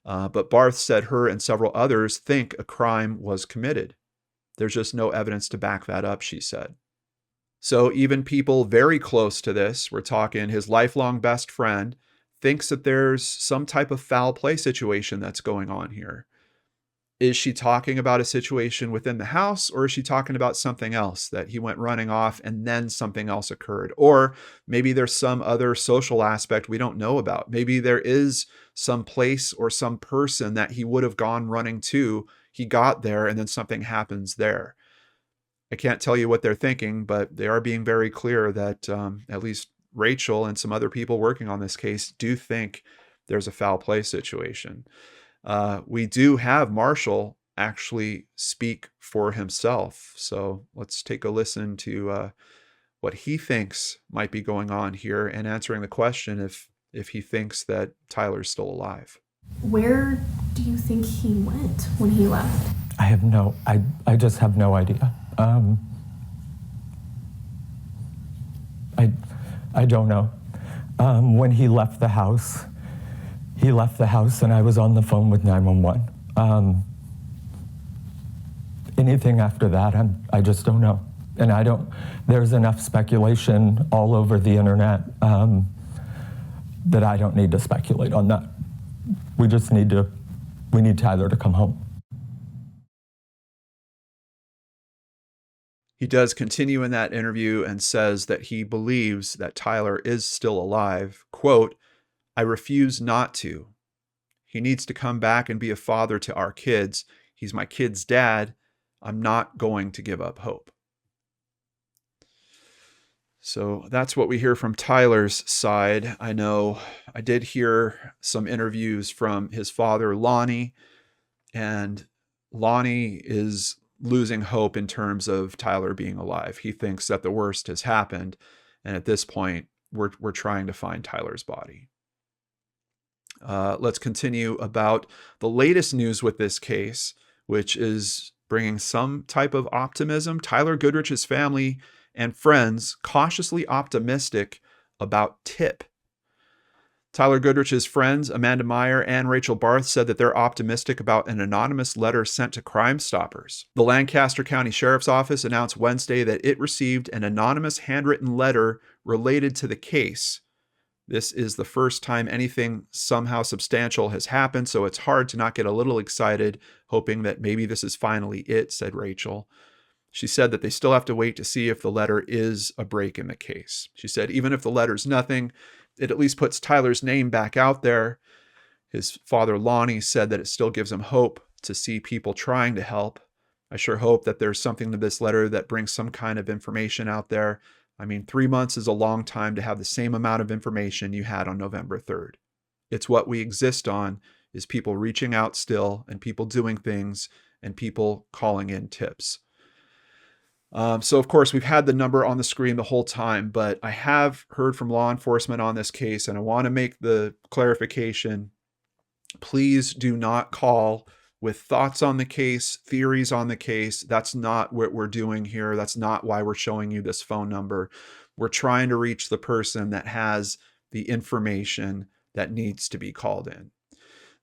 But Barth said her and several others think a crime was committed. There's just no evidence to back that up, she said. So even people very close to this, we're talking his lifelong best friend, thinks that there's some type of foul play situation that's going on here. Is she talking about a situation within the house, or is she talking about something else, that he went running off and then something else occurred? Or maybe there's some other social aspect we don't know about. Maybe there is some place or some person that he would have gone running to. He got there and then something happens there. I can't tell you what they're thinking, but they are being very clear that at least Rachel and some other people working on this case do think there's a foul play situation. We do have Marshall actually speak for himself. So let's take a listen to what he thinks might be going on here and answering the question if he thinks that Tyler's still alive.
Where do you think he went when he left?
I just have no idea. I don't know. When he left the house and I was on the phone with 911. Anything after that, I just don't know. And there's enough speculation all over the internet that I don't need to speculate on that. We need Tyler to come home.
He does continue in that interview and says that he believes that Tyler is still alive. Quote, I refuse not to. He needs to come back and be a father to our kids. He's my kid's dad. I'm not going to give up hope. So that's what we hear from Tyler's side. I know I did hear some interviews from his father, Lonnie, and Lonnie is losing hope in terms of Tyler being alive. He thinks that the worst has happened, and at this point, we're trying to find Tyler's body. Let's continue about the latest news with this case, which is bringing some type of optimism. Tyler Goodrich's family and friends cautiously optimistic about Tip. Tyler Goodrich's friends, Amanda Meyer and Rachel Barth, said that they're optimistic about an anonymous letter sent to Crime Stoppers. The Lancaster County Sheriff's Office announced Wednesday that it received an anonymous handwritten letter related to the case. This is the first time anything somehow substantial has happened, so it's hard to not get a little excited, hoping that maybe this is finally it, said Rachel. She said that they still have to wait to see if the letter is a break in the case. She said even if the letter's nothing, it at least puts Tyler's name back out there. His father, Lonnie, said that it still gives him hope to see people trying to help. I sure hope that there's something to this letter that brings some kind of information out there. I mean, 3 months is a long time to have the same amount of information you had on November 3rd. It's what we exist on, is people reaching out still and people doing things and people calling in tips. So, of course, we've had the number on the screen the whole time, but I have heard from law enforcement on this case, and I want to make the clarification. Please do not call with thoughts on the case, theories on the case. That's not what we're doing here. That's not why we're showing you this phone number. We're trying to reach the person that has the information that needs to be called in.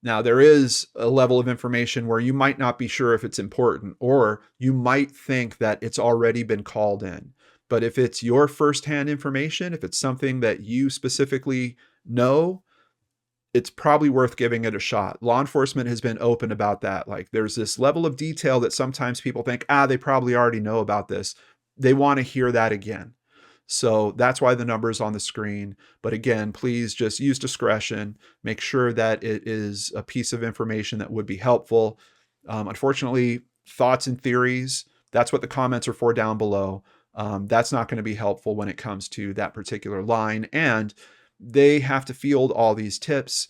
Now, there is a level of information where you might not be sure if it's important, or you might think that it's already been called in. But if it's your firsthand information, if it's something that you specifically know, it's probably worth giving it a shot. Law enforcement has been open about that. Like, there's this level of detail that sometimes people think, they probably already know about this. They want to hear that again. So that's why the number is on the screen. But again, please just use discretion. Make sure that it is a piece of information that would be helpful. Unfortunately, thoughts and theories, that's what the comments are for down below. That's not going to be helpful when it comes to that particular line. And they have to field all these tips.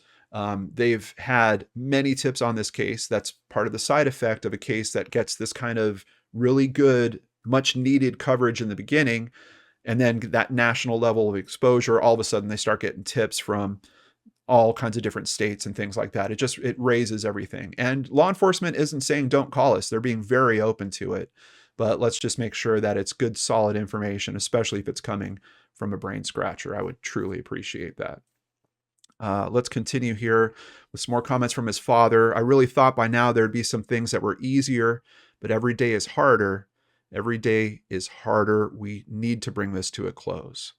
They've had many tips on this case. That's part of the side effect of a case that gets this kind of really good, much needed coverage in the beginning. And then that national level of exposure, all of a sudden they start getting tips from all kinds of different states and things like that. It raises everything. And law enforcement isn't saying don't call us. They're being very open to it. But let's just make sure that it's good, solid information, especially if it's coming from a brain scratcher. I would truly appreciate that. Let's continue here with some more comments from his father. I really thought by now there'd be some things that were easier, but every day is harder. Every day is harder. We need to bring this to a close.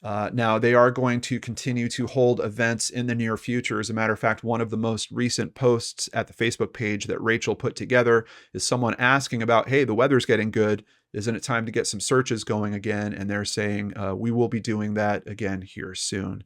Now, they are going to continue to hold events in the near future. As a matter of fact, one of the most recent posts at the Facebook page that Rachel put together is someone asking about, hey, the weather's getting good. Isn't it time to get some searches going again? And they're saying, we will be doing that again here soon.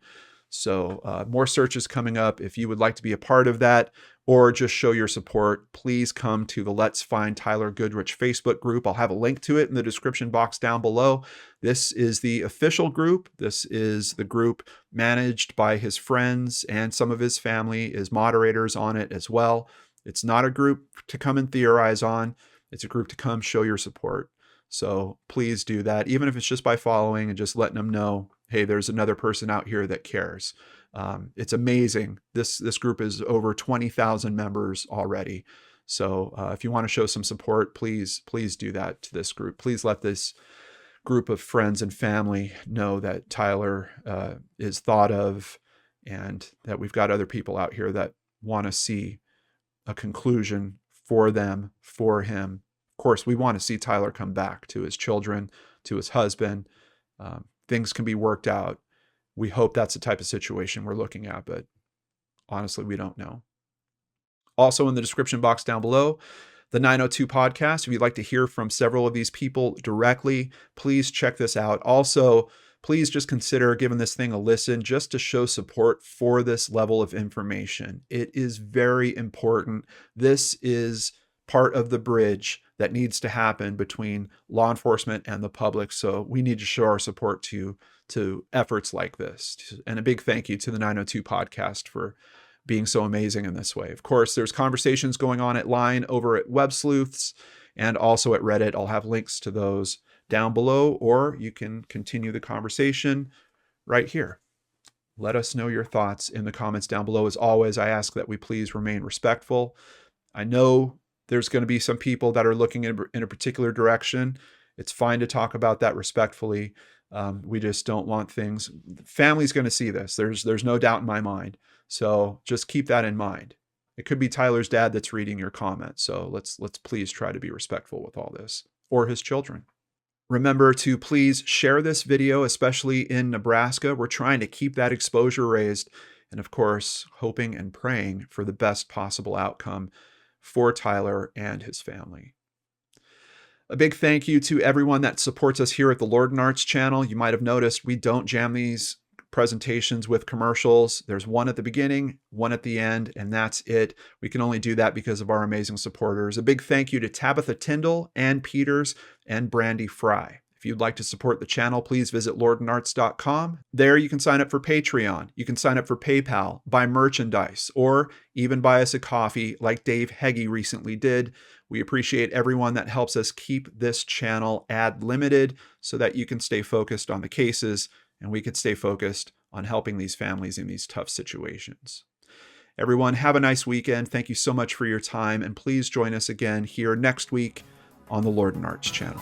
So more searches coming up. If you would like to be a part of that or just show your support, please come to the Let's Find Tyler Goodrich Facebook group. I'll have a link to it in the description box down below. This is the official group. This is the group managed by his friends and some of his family is moderators on it as well. It's not a group to come and theorize on. It's a group to come show your support. So please do that, even if it's just by following and just letting them know, hey, there's another person out here that cares. It's amazing. This group is over 20,000 members already. So if you want to show some support, please do that to this group. Please let this group of friends and family know that Tyler is thought of and that we've got other people out here that want to see a conclusion for them, for him. Of course, we want to see Tyler come back to his children, to his husband. Things can be worked out. We hope that's the type of situation we're looking at, but honestly, we don't know. Also in the description box down below, the 902 podcast. If you'd like to hear from several of these people directly, please check this out. Also, please just consider giving this thing a listen just to show support for this level of information. It is very important. This is part of the bridge that needs to happen between law enforcement and the public. So we need to show our support to efforts like this. And a big thank you to the 902 podcast for being so amazing in this way. Of course, there's conversations going on at line over at Web Sleuths and also at Reddit. I'll have links to those down below, or you can continue the conversation right here. Let us know your thoughts in the comments down below. As always, I ask that we please remain respectful. I know there's going to be some people that are looking in a particular direction. It's fine to talk about that respectfully. We just don't want things. Family's going to see this. There's no doubt in my mind. So just keep that in mind. It could be Tyler's dad that's reading your comment. So let's please try to be respectful with all this, or his children. Remember to please share this video, especially in Nebraska. We're trying to keep that exposure raised. And of course, hoping and praying for the best possible outcome for Tyler and his family. A big thank you to everyone that supports us here at the LordanArts channel. You might have noticed we don't jam these presentations with commercials. There's one at the beginning, one at the end, and that's it. We can only do that because of our amazing supporters. A big thank you to Tabitha Tyndall, Ann Peters, and Brandy Fry. If If you'd like to support the channel, please visit LordanArts.com. There you can sign up for Patreon, you can sign up for PayPal, buy merchandise, or even buy us a coffee like Dave Heggie recently did. We appreciate everyone that helps us keep this channel ad limited so that you can stay focused on the cases and we could stay focused on helping these families in these tough situations. Everyone, have a nice weekend. Thank you so much for your time, and please join us again here next week on the LordanArts channel.